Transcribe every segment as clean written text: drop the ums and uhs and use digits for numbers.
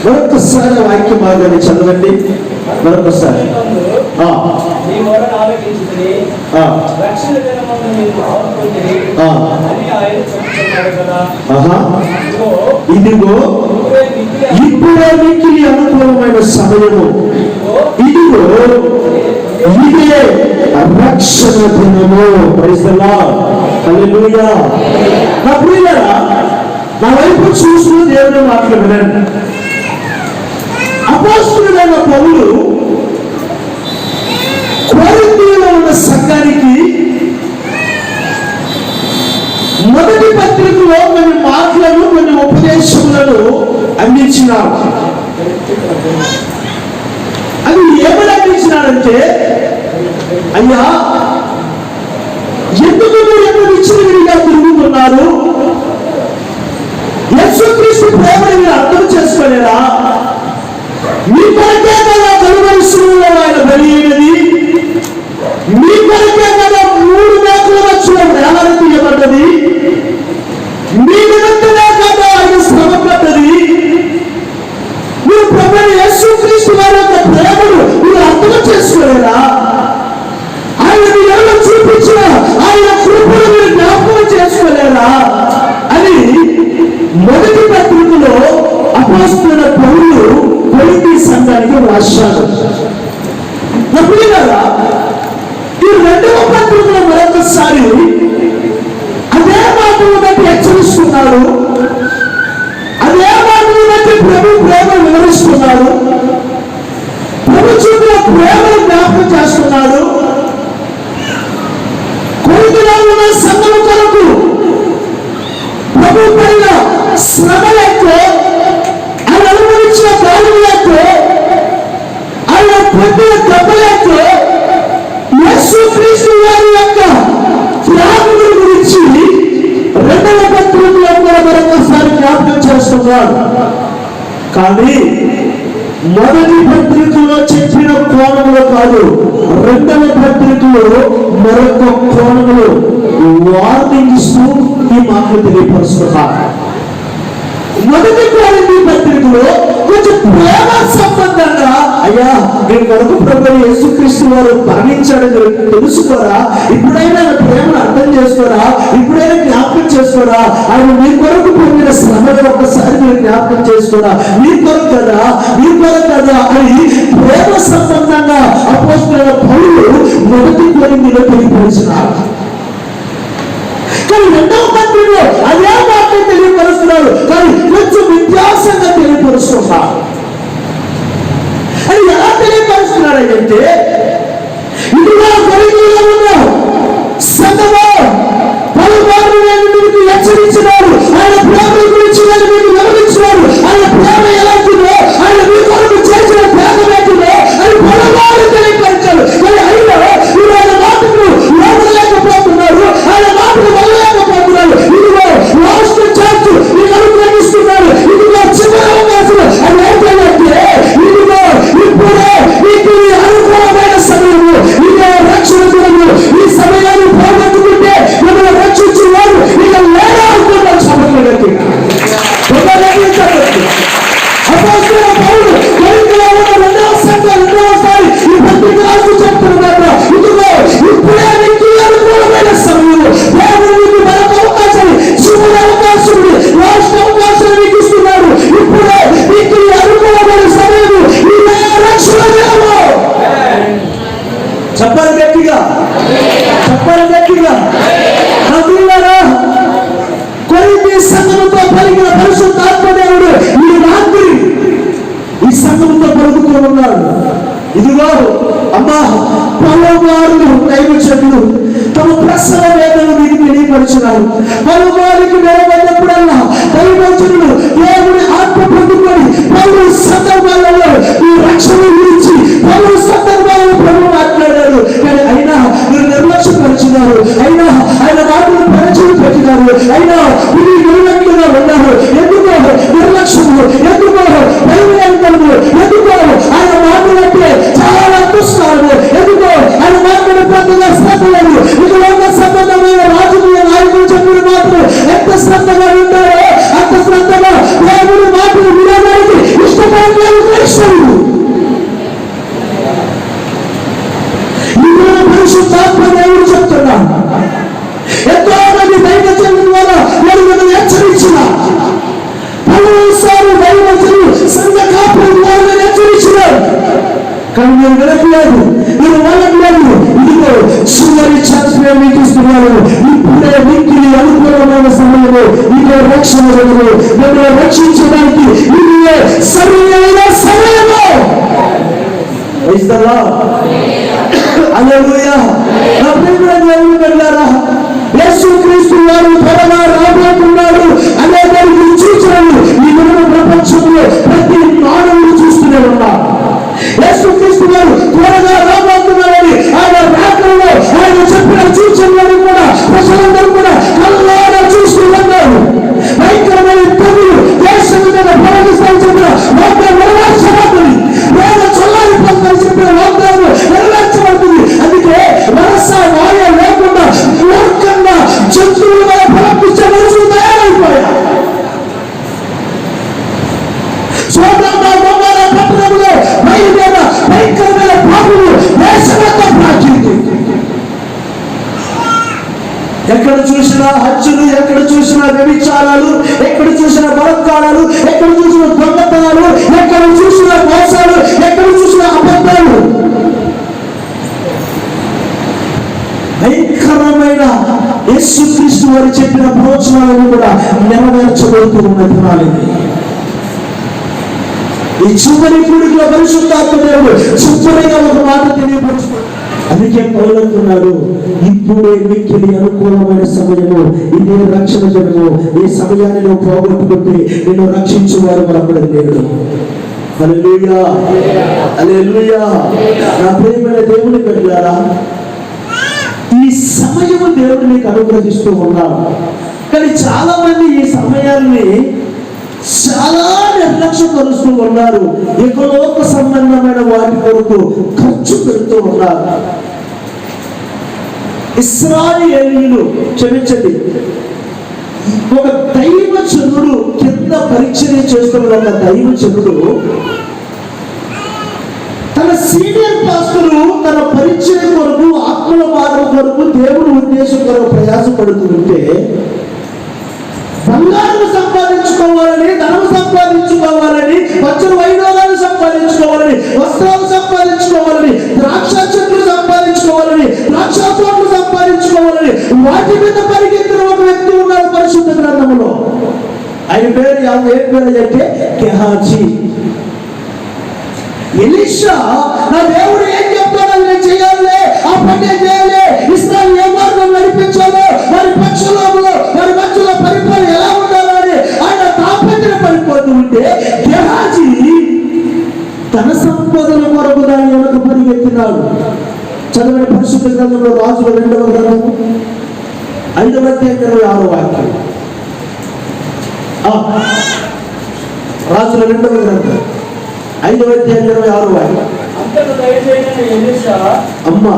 మరొకసారి వాక్య భాగాన్ని చదవండి. మరొకసారి ఇదిగో ఇప్పుడే మిక్కిలి అనుకూలమైన సమయము, ఇదిగో ఇదే రక్షణ దినము. ప్రైజ్ ది లార్డ్, హల్లెలూయా. నా ప్రియులారా, నా వైపు చూస్తూ దేవుని మాటలు వినండి. అపోస్తలుడైన పౌలు కొరింథీయులో ఉన్న సంఘానికి మొదటి పత్రికలో కొన్ని మాటలను, కొన్ని ఉపదేశములను అందించినాడు. అది ఏమని అందించినాడంటే, అయ్యా, ఎందుకు మీరు ఎంత విచ్చలవిడిగా తిరుగుతున్నారు? యేసుక్రీస్తు ప్రేమను మీరు అర్థం చేసుకోలేరా? మీ కొరకే కదా కలువరి శిలువలో ఆయన బలి అయినది, మీ కొరకే కదా 3 మేకల మధ్యలో వేలాడి తీయబడ్డది, మీ నిమిత్తమే కదా ఆయన శ్రమ పడ్డది. మీరు ప్రభువైన యేసుక్రీస్తు వారి యొక్క ప్రేమను మీరు అర్థం చేసుకోలేరా? ఆయన మీ ఎవరు చూపించిన ఆయన కృపను మీరు జ్ఞాపకం చేసుకోలేరా అని మొదటి పత్రికలో అపోస్తలుడైన పౌలు కొరింథీ సంఘానికి రాశాడు. ప్రియులారా, ఈ రెండవ పత్రికలో మరొకసారి అదే మాటను బట్టి హెచ్చరిస్తున్నాడు, అదే మాటను బట్టి ప్రభు ప్రేమ వివరిస్తున్నాడు, ప్రభు చూపిన ప్రేమను జ్ఞాపకం చేస్తున్నాడు. కొరింథీలో ఉన్న సంఘము కొరకు ప్రభు పైన శ్రమలతో, ఆయన అనుభవించిన బాధలతో, ఆయన పొందిన దెబ్బలతో, యేసుక్రీస్తు వారి యొక్క త్యాగముల గురించి రెండవ పత్రికలో కూడా మరొకసారి జ్ఞాపకం చేస్తున్నాడు. కానీ మొదటి పత్రికలో చెప్పిన కోణములో కాదు, రెండవ పత్రికలో మరొక కోణములో వార్నింగ్ ఇస్తూ ఈ మాటలు తెలియపరుస్తున్నారు. మొదటి కొరింథీ పత్రికలో కొంచెం ప్రేమ సంబంధంగా, అయ్యా, నేను కొరకు ప్రభువైన యేసుక్రీస్తు వారు మరణించాడని తెలుసుకోరా? ఇప్పుడైనా ఆయన ప్రేమను అర్థం చేసుకోరా? ఇప్పుడైనా జ్ఞాపకం చేసుకోరా? ఆయన మీ కొరకు పొందిన శ్రమను ఒక్కసారి మీరు జ్ఞాపకం చేసుకోరా? మీ కొరకు కదా, మీ కొరకు కదా అని ప్రేమ సంబంధంగా అపోస్తలుడైన పౌలు మొదటి కొరింథీలో తెలియపరిచినారు. కానీ రెండవ పత్రికలో అదే మాటలు తెలియపరుస్తున్నారు, కానీ కొంచెం వ్యత్యాసంగా తెలియపరుస్తున్నారు. అది ఎలా తెలియపరుస్తున్నారంటే, ఇదిగో కొరింథీలో ఉన్న సంఘమా, పలుమార్లు నేను మీకు హెచ్చరించినాడు, ఆయన ప్రేమ గురించి నేను మీకు వివరించినాడు, ఆయన ప్రేమ ఎలాంటిదో, ఆయన మీ కొరకు చేసిన త్యాగం ఏంటిదో అని పలుమార్లు తెలియపరిచాడు. కానీ అయినా మీరు ఆయన మాటను లోపలేకపోతున్నారు, ఆయన మాటను వదలలేకపోతున్నారు. ఇదిగో లాస్ట్ ఛాన్స్ మీకు అనుగ్రహిస్తున్నారు, ఇదిగో చివరి అవకాశం. అది ఏంటంటే, ఇదిగో ఇప్పుడే మీకు అనుకూలమైన సమయము, ఇదే రక్షణ దినము. ఈ సమయాన్ని పోగొట్టుకుంటే మిమ్మల్ని రక్షించేవారు ఇక లేరా అనుకున్న సమయంలో అపోస్తలుడైన పౌలు కొరింథీలో ఉన్న రెండవ సంఘం రెండవసారి ఈ పత్రిక రాస్తూ చెప్తున్నారు, ఇదిగో ఇప్పుడే మీకు అనుకూలమైన సమయము, దేవుడు మీకు మరొక అవకాశాన్ని, చివరి అవకాశం, లాస్ట్ అవకాశాన్ని మీకు ఇస్తున్నారు. ఇప్పుడే మీకు అనుకూలమైన సమయము, ఇదే రక్షణ దినము. చెప్పాలి గట్టిగా, చెప్పాలి గట్టిగా. ప్రియులారా, కొరింథీ సంఘముతో పలికిన పరిశుద్ధాత్మ దేవుడు ఈ రాత్రి ఈ సంఘముతో పలుకుతూ ఉన్నాడు. ఇదిగో అమ్మా, పలుమార్లు దైవజనులు తమ ప్రసవ వేదనను మీకు తెలియపరిచినారు. పలుమార్లు నెరవేరినప్పుడల్లా దైవజనులు దేవుని ఆత్మ పొందుకొని పలు సందర్భాలలో ఈ రక్షణ గురించి పలు సందర్భాలలో ప్రభు మాట్లాడారు. కానీ అయినా మీరు నిర్లక్ష్యపరిచినారు, అయినా ఆయన మాటలు పరిచయం పెట్టినారు, అయినా మీరు నిర్లక్ష్యంగా ఉన్నారు. ఎందుకో నిర్లక్ష్యము, ఎందుకో భయవేదనము, ఎందుకో ఆయన మాటలంటే చాలా దుష్కారము, ఎందుకో ఆయన మాటలు పెద్దగా శ్రద్ధ లేదు. ఇక సంబంధమైన రాజకీయ నాయకులు చెప్పిన మాటలు ఎంత శ్రద్ధగా ఉంటారో అంత ఇష్టపడలేదు క్రైస్తవులు. ఇప్పుడు పరిశుద్ధాత్మ దేవుడు చెప్తున్నాడు, ఎంతో మంది దైవజనుల ద్వారా నేను హెచ్చరించిన, పలుసార్లు దైవజనులు సంఘ కాపుల ద్వారా హెచ్చరించినారు, కానీ మీరు వినట్లేదు, మీరు వాళ్ళట్లేదు. ఇదిగో చివరి ఛాన్స్ మీకు ఇస్తున్నాను. ఇప్పుడే మిక్కిలి అనుకూలమైన సమయంలో, ఇదే రక్షణ జరుగును, మిమ్మల్ని రక్షించడానికి ఇదే సరైన సమయము. హల్లెలూయా. నా ప్రియమైన దేవుని బిడ్డలారా, యేసుక్రీస్తు వారు త్వరగా రాబోతున్నాడు అనే దానికి సూచనలు ఈ ప్రపంచంలో ప్రతి మానవుడు చూస్తూనే ఉన్నారు. యేసుక్రీస్తు వారు త్వరగా రాబోతున్నాడని ఆయన రాకడలో ఆయన చెప్పిన సూచనలను కూడా ప్రజలందరూ కూడా కళ్ళారా చూస్తూ ఉన్నారు. భయంకరమైన తెగులు దేశం మీద ప్రవేశిస్తాను చెప్పిన వాగ్దానం నెరవేర్చబడుతుంది. వేద చల్లారిపోతుందని చెప్పిన వాగ్దానం నెరవేర్చబడుతుంది. అందుకే వరస వాయ లేకుండా మూర్ఖంగా జంతువుల వల్ల ప్రవర్తించే మనుషులు తయారైపోయారు. పట్టణంలో బయలుదేరిన భయంకరమైన పాపులు దేశమంతా ప్రాచింది. ఎక్కడ చూసినా హత్యలు, ఎక్కడ చూసినా వ్యభిచారాలు, ఎక్కడ చూసినా బలత్కారాలు, ఎక్కడ చూసినా దొంగతనాలు, ఎక్కడ చూసినా మోసాలు, ఎక్కడ చూసినా అబద్ధాలు. భయంకరమైన యేసుక్రీస్తు వారు చెప్పిన ప్రవచనాలను కూడా నెరవేర్చబడుతూ ఉన్న దినాలిది. ఈ చివరి కూడికలో పరిశుద్ధాత్మ దేవుడు చివరిగా ఒక మాట తెలియపరుచుకున్నాడు. అందుకే పౌలు అంటున్నాడు, ఇప్పుడే మిక్కిలి అనుకూలమైన సమయము, ఇదే రక్షణ జనము. ఈ సమయాన్ని నువ్వు పోగొట్టుకుంటే నేను రక్షించేవారు మనకు లేడు. హల్లెలూయా, హల్లెలూయా. నా ప్రియమైన దేవుని బిడ్డలారా, ఈ సమయము దేవుడు నీకు అనుగ్రహిస్తూ ఉన్నాడు. కానీ చాలా మంది ఈ సమయాన్ని చాలా నిర్లక్ష్యపరుస్తూ ఉన్నారు. ఇకలోక సంబంధమైన వాటి కొరకు ఖర్చు పెడుతూ ఉన్నారు. ఇశ్రాయేలీయులు, క్షమించండి, ఒక దైవజనుడు కింద పరిచర్య చేస్తున్న ఒక దైవజనుడు తన సీనియర్ పాస్టరు తన పరిచయం కొరకు, ఆత్మల మార్గం కొరకు, దేవుని ఉద్దేశం కొరకు ప్రయాసపడుతుంటే బంగారం సంపాదించుకోవాలని, ధనం సంపాదించుకోవాలని, పచ్చని వైడోగాలు సంపాదించుకోవాలని, వస్త్రాలు సంపాదించుకోవాలని, ద్రాక్ష చెట్లు సంపాదించుకోవాలని, ద్రాక్ష తోటలు సంపాదించుకోవాలని వాటి మీద పరిగెత్తిన ఒక వ్యక్తి ఉన్నారు పరిశుద్ధ గ్రంథంలో. ఆయన పేరు ఏ పేరు అంటే గెహాజీ. ఎలీషా, నా దేవుడు ఏం చెప్తాడో నేను చేయాలి, ఆ పని చేయాలి, ఇస్రాయేలు ఏ మార్గం నడిపించాలో, వారి పక్షులో వారి మధ్యలో పరిపాలన ఎలా ఉండాలో అని ఆయన తాపత్ర పడిపోతూ ఉంటే గెహాజీ తన సంపదల కొరకు దాని వెనుక పరిగెత్తినాడు. చదవని పరిశుద్ధ గ్రంథంలో రాజుల 2వ గ్రంథము 5వ అధ్యాయం 26వ వాక్యం. రాజుల 2వ గ్రంథం 5వ అధ్యాయం 26వ వాక్యం. అమ్మా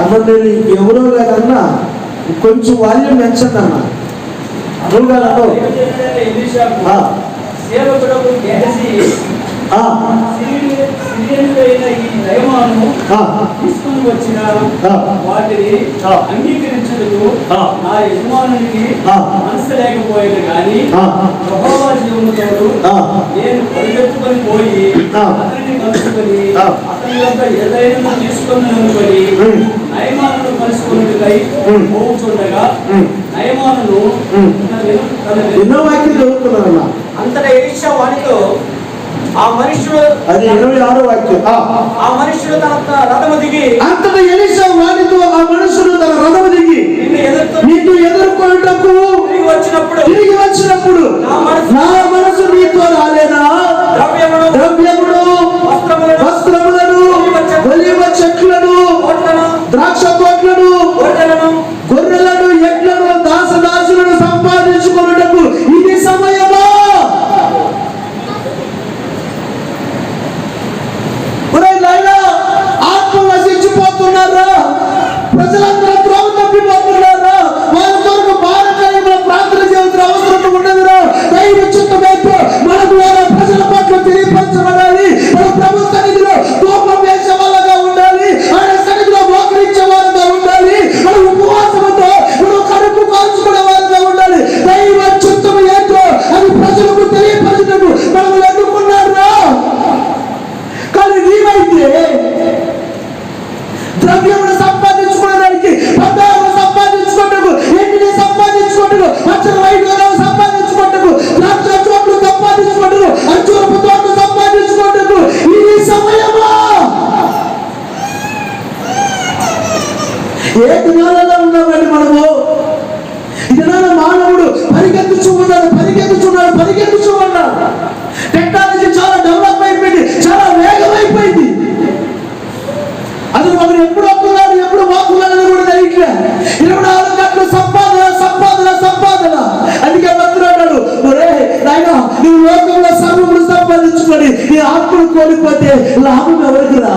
అన్న ఎవరో కాదన్నా, కొంచెం వాల్యూం పెంచండి అన్న. నువ్వు కాదన్నా తీసుకుని వచ్చిన వాటిని అంగీకరించదు నా యజమానునికి మనసు లేకపోయేది కానీ యెహోవా జీవముతోడు నేను పరిగెత్తుకొని పోయి అతనిని కలుసుకొని అతని యొక్క ఏదైనా తీసుకుని అనుకొని నయమానును కలుసుకున్నట్టుకై పోవుచుండగా నయమానును ఎన్నో వాక్యం చదువుతున్నారన్న. అంతటా ఎలీషా వానితో, ఆ మనుషుడు, అది 26వ వాక్యం. ఆ మనుషుడు తన రథము దిగి, అంతటా ఎలీషా వానితో, ఆ మనుషుడు తన రథము దిగి నిన్ను ఎదుర్కొనుటకు తిరిగి వచ్చినప్పుడు నా మనసు నీతో రాలేదా? ద్రవ్యమును, వస్త్రములను, ఒలీవ చెట్లను, ద్రాక్ష తోటలను, గొర్రెలను, ఎడ్లను, దాసదాసులను సంపాదించుకొనుటకు ఇది సమయమా? ఆత్మ నశించిపోతున్నారా? ప్రజలందరూ త్రోవ తప్పిపోతున్నారా? వారి కొరకు భారత సంపాదించుకొని ఈ ఆత్మను కోల్పోతే లాభం ఎవరికిరా?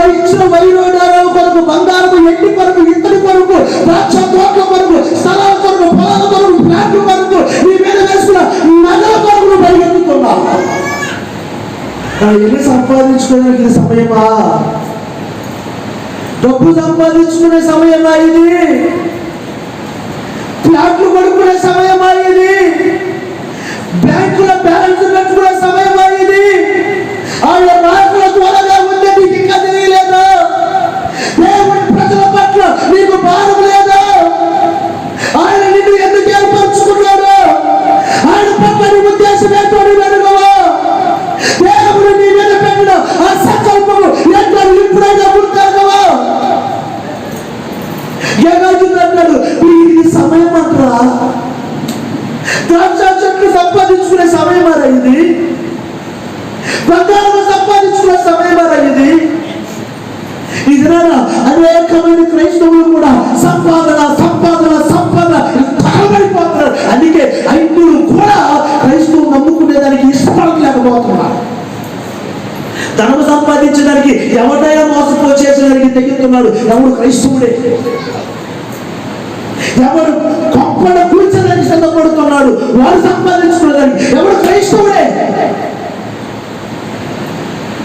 ఇచ్చిన వైరోడాల కొరకు, బంగారము, ఎండి కొరకు, ఇత్తడి కొరకు, ద్రాక్ష తోటల కొరకు, స్థలాల కొరకు, పొలాల కొరకు, ఫ్లాట్ల కొరకు, నీ మీద వేసుకున్న నగల కొరకు పరిగెత్తుతున్నావు. ఎన్ని సంపాదించుకోవడానికి ఇది సమయమా? డబ్బు సంపాదించుకునే సమయమా ఇది? ఫ్లాట్లు కొనుక్కునే సమయమా ఇది? బ్యాంకుల బ్యాలెన్స్ పెట్టుకునే సమయమా ఇది? ఆయన నాయకుల త్వరగా ఉంటే నీకు ఇంకా తెలియలేదా? దేవుడి ప్రజల పట్ల నీకు భారం లేదా? ఆయన నిన్ను ఎందుకు ఏర్పరచుకున్నాడు? ఆయన పట్ల నీ ఉద్దేశం ఏంటో నీవు అడగవా? దేవుడు నీ మీద పెట్టిన ఆ సంకల్పము ఏంటో ఇప్పుడైనా గుర్తెరగవా? ఎలాగుందన్నాడు, ఇది సమయం అంటారా? ద్రాక్ష చెట్లు సంపాదించుకునే సమయమారా ఇది? బంగారం సంపాదించుకునే సమయమారా ఇది? ఇది అనేకమైన క్రైస్తవులు కూడా సంపాదన సంపాదన సంపాదన తగబడిపోతున్నారు. అందుకే ఐదులు కూడా క్రైస్తవులు నమ్ముకునేదానికి ఇష్టపడలేకపోతున్నారు. ధనం సంపాదించడానికి ఎవరైనా మోసపో చేసేదానికి తెగుతున్నాడు. ఎవడు క్రైస్తవుడే. ఎవడు గొప్పడ కూర్చోడానికి సిద్ధపడుతున్నాడు. వాడు సంపాదించుకునేదానికి ఎవడు క్రైస్తవుడే.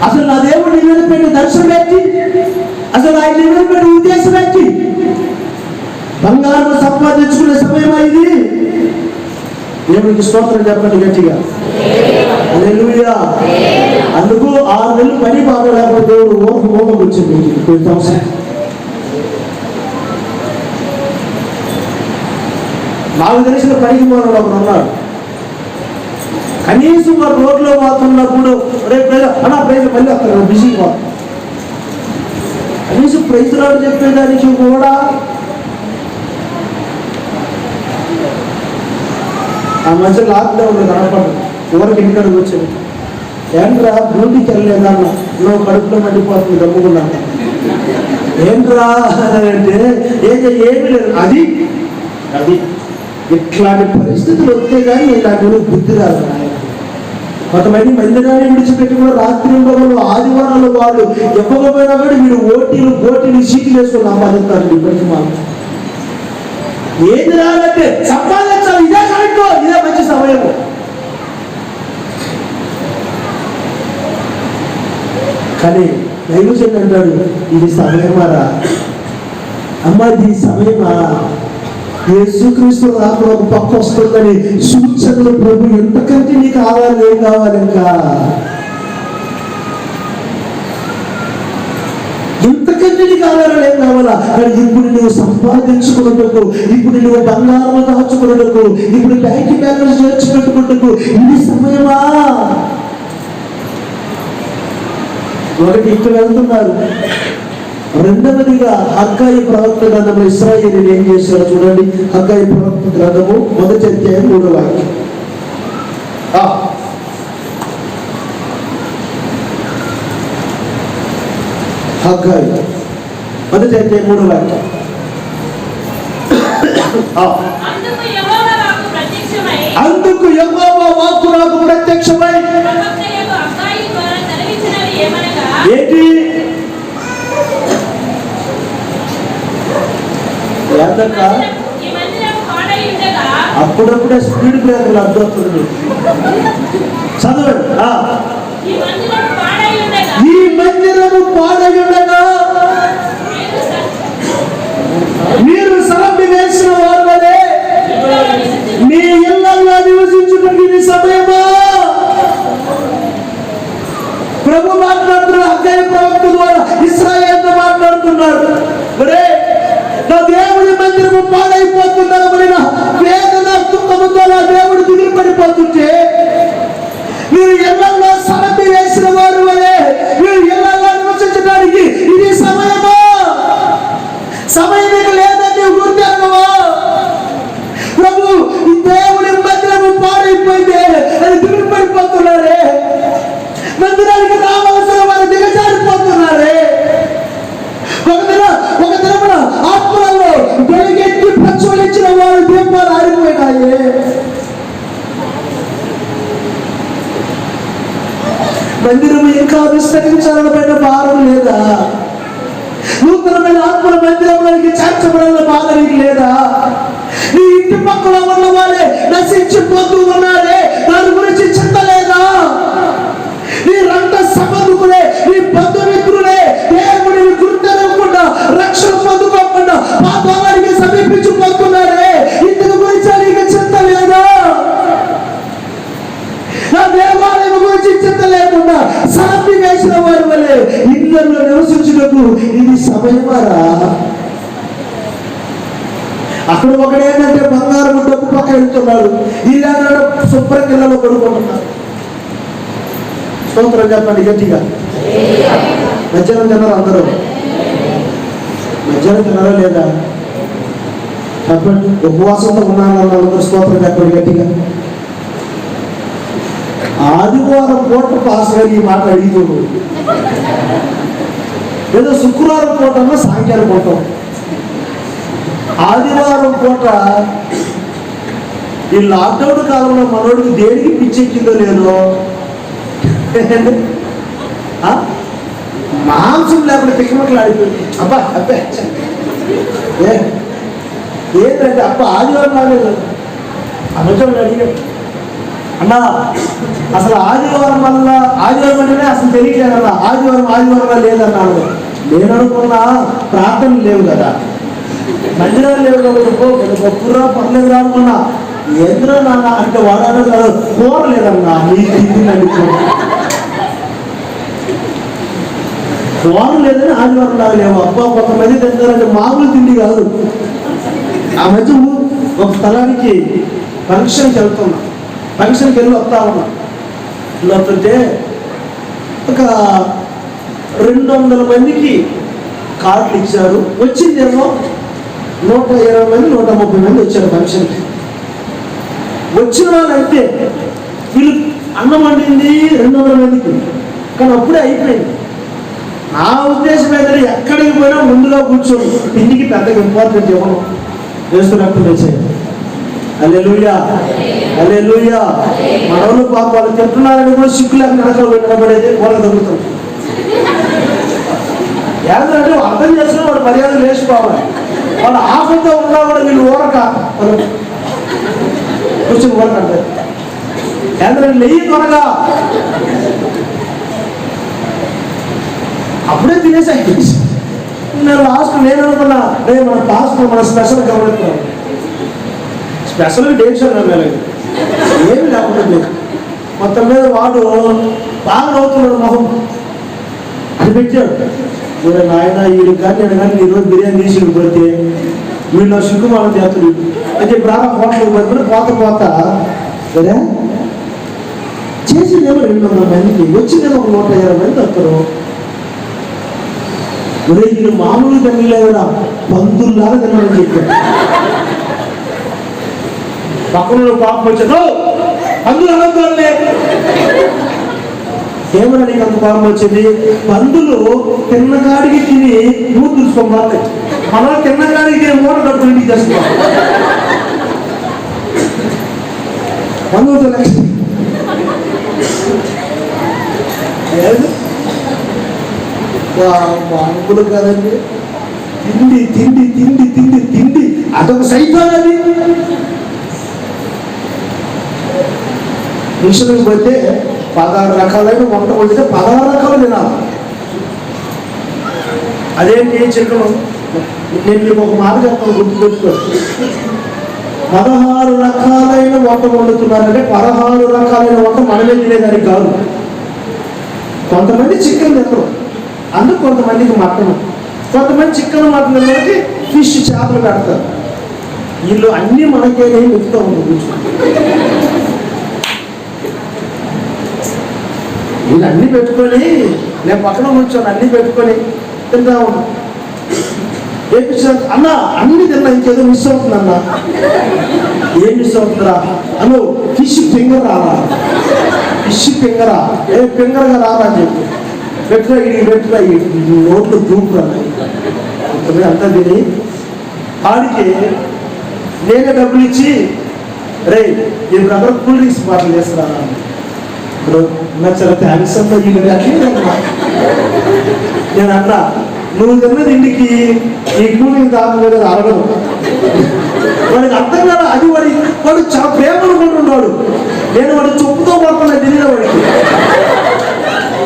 అసలు నా దేవుడు నీ మీద పెట్టిన దర్శనం ఏంటి? అసలు ఆయన నీ మీద పెట్టిన ఉద్దేశం ఏంటి? బంగారం సంపాదించుకునే సమయమా ఇది? దేవుడికి స్తోత్రం చెప్పండి గట్టిగా. హల్లెలూయా. అందుకు 6 నెలలు పని బాగలేకపోతే దేవుడు ఓపిక వచ్చింది. నాకు తెలిసిన పనికి పోవడం ఒకడు ఉన్నాడు. కనీసం వాడు రోడ్లో పోతున్నప్పుడు రేపు ప్రైజ్ మళ్ళీ అక్కడ బిజీగా పోతాం. కనీసం ప్రైజ్లాడు చెప్పేదానికి కూడా ఆ మధ్య లాక్డౌన్ కనపడదు. ఎవరికి ఇంటికాడికి వచ్చాడు. ఏంట్రా డ్యూటీకి వెళ్ళలేదా? నువ్వు కడుపులో మండిపోతుంది దమ్ముకున్నాను. ఏంట్రా అంటే ఏమీ లేదు. అది ఇట్లాంటి పరిస్థితులు వస్తే కానీ ఇలాంటి బుద్ధి రాదు. కొంతమంది మందిరాన్ని విడిచిపెట్టి కూడా రాత్రి ఉండవాళ్ళు ఆదివారాలు వాళ్ళు ఎప్పకపోయినా కూడా వీడు ఓటీలు సీట్లు వేసుకొని సంపాదిస్తారు. ఇప్పటికీ మాకు ఏది రాదంటే సంపాదించాలి. ఇదే కరెక్ట్, ఇదే మంచి సమయం. కానీ దైవజనుడు అంటాడు, ఇది సమయమారా అమ్మా, ఇది సమయమా? యేసుక్రీస్తు రాకడ ఒక పక్క వస్తుందని సూచనలు ప్రభు ఎంతకంటే నీకు ఆధారం ఏం కావాలి? ఇంకా ఎంతకంటే నీకు ఆధారాలు ఏం కావాలా? కానీ ఇప్పుడు నువ్వు సంపాదించుకున్నట్టుకు, ఇప్పుడు నువ్వు బంగారం దాచుకున్నట్టుకు, ఇప్పుడు బ్యాంక్ బ్యాలెన్స్ చేర్చుకుంటున్నట్టుకు ఇది సమయమా? ఒకటి ఇక్కడ వెళ్తున్నారు. రెండవదిగా హగ్గయి ప్రవక్త గ్రంథంలో ఇశ్రాయేలీయులు ఏం చేశారో చూడండి. హగ్గయి ప్రవక్త గ్రంథము 1వ అధ్యాయం 3వ వాక్యం. హగ్గయి 1వ అధ్యాయం 3వ వాక్యం. అందుకు యెహోవా వాక్కు నాకు ప్రత్యక్షమై ఏంటి? అప్పుడప్పుడే స్పీడ్ బ్రేకర్లు అడ్డొస్తుంది. చదవండి. ఈ మందిరము పాడయుండగా మీరు సరఫీ వేసిన వారులే మీ ఇళ్ళల్లో నివసించుటకు సమయమా? ప్రభు మాట్లాడుతున్నారు. హగ్గయి ప్రవక్త ద్వారా ఇశ్రాయేలుతో మాట్లాడుతున్నారు. నా దేవుడి మందిరము పాడైపోతున్నామని వేదన దుఃఖముతో నా దేవుడు దిగులు పడిపోతుంటే మీరు ఇళ్లలో సరఫీ వేసిన వారు వలె మీరు ఇళ్లలో నివసించడానికి ఇది సమయమా? సమయం లేదని గుర్తెరగవా? ప్రభు దేవుడి మందిరము పాడైపోయింది అని దిగులు పడిపోతున్నారే. మందిరానికి రావాల్సిన వారు దిగజారిపోతున్నారే. ఒక దినమున ఆత్మలలో వెలుగెత్తి ప్రజ్వలించిన వారు దీపాలు ఆరిపోయినాయే. సమయమారా. అక్కడ ఒకడేంటంటే బంగారం డబ్బు పక్క వెళ్తున్నాడు, ఇలాంటి శుభ్ర కిల్లలో పడుకుంటున్నారు. స్తోత్రం చెప్పండి గట్టిగా. మధ్యాహ్నం తిన్నారు అందరూ? మధ్యాహ్నం తిన్నారా లేదా చెప్పండి. ఉపవాసంతో ఉన్నాను అందరూ స్తోత్రం చెప్పండి గట్టిగా. ఆదివారం పూట పాస్టర్ ఈ మాట అడిగిపోడు, ఏదో శుక్రవారం పూట అన్నా సాయంకాలం పూట. ఆదివారం పూట ఈ లాక్డౌన్ కాలంలో మనోడికి దేనికి పిచ్చెక్కిందో లేదో, మాంసం లేకుండా తిక్కమట్లు ఆడిపోయింది. అబ్బా అబ్బే ఏంటంటే అబ్బా ఆదివారం రాలేదు. అనుచరుడు అడిగాడు, అన్నా అసలు ఆదివారం వల్ల, ఆదివారం అంటేనే అసలు తెలియలేదన్నా, ఆదివారం లేదన్నాడు. నేను అనుకున్నా ప్రార్థనలు లేవు కదా, మందిరాలు లేవు కదా, గొప్పరా పర్లేదు రానుకున్నా. ఎందులో నాన్న అంటే వాడాడు కదా, కూర లేదన్నా, నీ తిండి అడుగు కూర లేదని ఆదివారం లాగా లేవు. అబ్బా కొంతమంది తింటారంటే మామూలు తిండి కాదు. ఆ మధ్య ఒక స్థలానికి ఫంక్షన్కి వెళ్తున్నా, ఫంక్షన్కి వెళ్ళి వస్తా ఉన్నా. వస్తుంటే ఒక 200 మందికి కార్డులు ఇచ్చారు. వచ్చిందేమో 120 మంది 130 మంది వచ్చారు ఫంక్షన్కి. వచ్చిన వాళ్ళు అయితే వీళ్ళు అన్నం వండింది 200 మందికి, కానీ అప్పుడే అయిపోయింది. నా ఉద్దేశం ఏంటంటే ఎక్కడికి పోయినా ముందుగా కూర్చోండి, ఇంటికి పెద్దగా ఇంపార్టెంట్ ఇవ్వను. చేస్తున్నట్టు వచ్చాయి. హల్లెలూయా హల్లెలూయా. మనోళ్ళు పాప వాళ్ళు తింటున్నారని కూడా సిక్కులేక నడకలు నిలబడేది వాళ్ళకి తగ్గుతుంది. ఏంటంటే అర్థం చేసుకుని వాడు మర్యాద వేసుకోవాలి. వాళ్ళు ఆఫ్తో ఉన్నా కూడా వీళ్ళు ఊరక కూర్చొని ఊరకంటే ఏంటంటే నెయ్యి త్వరగా అప్పుడే తినేసాయి. నేను లాస్ట్ నేను అనుకున్నా, మన పాస్టర్ మన స్పెషల్ గమనిస్తున్నాం, స్పెషల్ టెన్షన్ ఏమి లేకుండా మొత్తం మీద వాడు బాగా నవ్వుతున్నాడు మొహం అని పెట్టాడు. మీరు నాయన వీడు కానీ నేను కానీ ఈరోజు బిర్యానీ తీసి పోతే వీళ్ళు సిగ్గుమానం చేస్తుడు అని చెప్పి రాగా హోటల్కి పడుకుని పోత సరే చేసిందేమో 200 మందికి, వచ్చిందేమో ఒక 120 మంది వస్తారు. వీళ్ళు మామూలు తినలే కూడా పందుల్లాగా తినమని చెప్పాడు. పక్కన పాపం వచ్చాను, పందులు అనొద్దులే. ఏమన్నా నీకు అంత పాపం వచ్చింది? పందులు తిన్నగాడికి తిని మూడు దులుసుకోవాలి, మనం తిన్నగాడికి తిని మూట డబ్బులు ఇంటికి చేసుకోవాలి. పందులతో మామూలు కదండి. తిండి తిండి తిండి తిండి తిండి అదొక సైతాన్. అది మిషన్కి పోతే 16 రకాలైన వంట వండితే 16 రకాలు తినాలి. అదేంటి చికెను, నేను మీకు ఒక మాట చెప్తాను గుర్తుపెట్టుకోండి. 16 రకాలైన వంట వండుతున్నారంటే 16 రకాలైన వంట మనమే తినేదానికి కాదు. కొంతమంది చికెన్ తినరు, అందుకు కొంతమందికి మటన్, కొంతమంది చికెన్ మటన్ తినడానికి ఫిష్ చేపలు పెడతారు. వీళ్ళు అన్నీ మనకే వెతుకుతూ ఉంటుంది. వీళ్ళు అన్నీ పెట్టుకొని నేను పక్కన కూర్చొని అన్నీ పెట్టుకొని తింటా ఉన్నా. అన్న అన్ని తిన్నా, ఇంకేదో మిస్ అవుతుంది అన్న. ఏం మిస్ అవుతుందిరా అను? ఫిష్ ఫింగర్ రారా, ఫిష్ ఫింగరా, ఏ ఫింగర్గా రారా అని చెప్పి పెట్టురా ఈ నోట్లు దూకురా అంతా తిని ఆడికి నేనే డబ్బులు ఇచ్చి రే ఈ బ్రదర్ కూల్ డ్రింక్స్ బాటిల్ వేసుకురా. నాకు చాలా థ్యాంక్స్ అంతా నేను అన్నా, నువ్వు తిన్నది ఇంటికి ఈ కూల్ డ్రింక్ తాగలేదు అరగదు. వాడికి అర్థం కాదు. అది వాడు చాలా ప్రేమ అనుకుంటున్నాడు. నేను వాడు చొప్పుతో పడుతున్నా తిరిగిన వాడికి.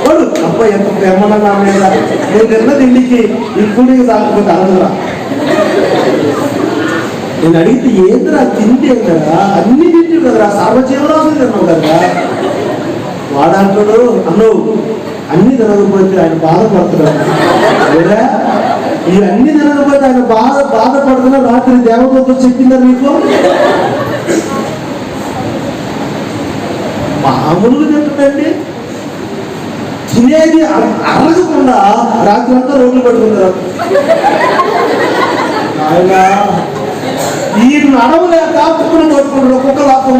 వాడు అబ్బాయి ఎంత ప్రేమన్నా నా మీద, నేను తిన్నది ఇంటికి ఈ కూల్ డ్రింక్ తాగకపోతే అరగదురా. నేను అడిగితే ఏందిరా తింటే కదా, అన్ని తింటే కదరా, సర్వజీవరాశులు తిన్నావు కదా. వాడంటాడు అన్ను అన్ని తినకపోతే ఆయన బాధపడుతున్నాడు. లేదా ఇవన్నీ తినకపోతే ఆయన బాధపడుతున్న రాత్రి దేవదూతలు చెప్పిందా మీకు? మామూలుగా తింటుందండి. తినేది అరగకుండా రాత్రి అంతా రోడ్లు పట్టుకున్నారు. ఆయన ఈ నడవలేక కుక్కలు పట్టుకుంటారు. ఒక్కొక్క లాభం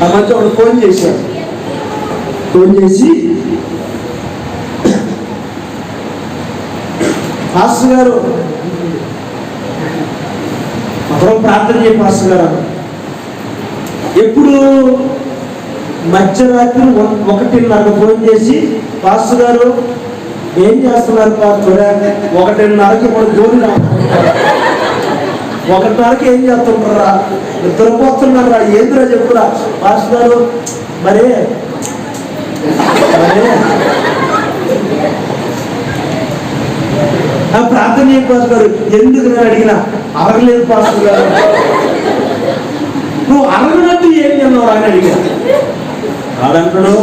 ఆ మధ్య ఒకడు ఫోన్ చేశాడు. ఫోన్ చేసి, పాస్టర్ గారు అప్పుడు ప్రార్థన చేయ పాస్టర్ గారు. ఎప్పుడు మధ్యరాత్రి 1:30 ఫోన్ చేసి, పాస్టర్ గారు ఏం చేస్తున్నారు పాస్టర్? 1:30కి ఇప్పుడు గోలు 1:30కి ఏం చేస్తుంటారా? నిద్రపోతున్నారా? ఏంద్రా చెప్పురా? పాస్టర్ గారు మరే ప్రార్థన చేయ పాస్టర్ గారు. ఎందుకు నేను అడిగినా అరగలేదు పాస్టర్ గారు. నువ్వు అరగనట్టు ఏం తిన్నావు అని అడిగా. వాడంటాడు,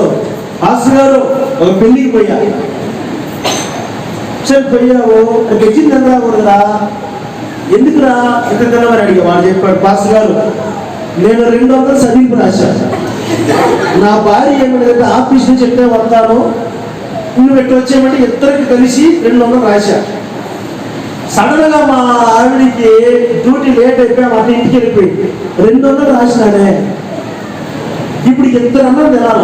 పాస్టర్ గారు ఒక పెళ్లికి పోయా. సరే పోయావు, గెచ్చింది తినరాకూడదురా? ఎందుకురా ఇంత తినమని అడిగా. వాడు చెప్పాడు, పాస్టర్ గారు నేను 200 చదివింపు రాశాను. నా భార్య ఏమిటంటే ఆఫీస్ నుంచి ఎట్టే వస్తాను, నువ్వు ఎట్టు వచ్చేయమంటే ఇద్దరికి కలిసి 200 రాశా. సడన్ గా మా ఆవిడికి డ్యూటీ లేట్ అయిపోయి మా ఇంటికి వెళ్ళిపోయింది. 200 రాసినానే. ఇప్పుడు ఇద్దరన్నా తినాల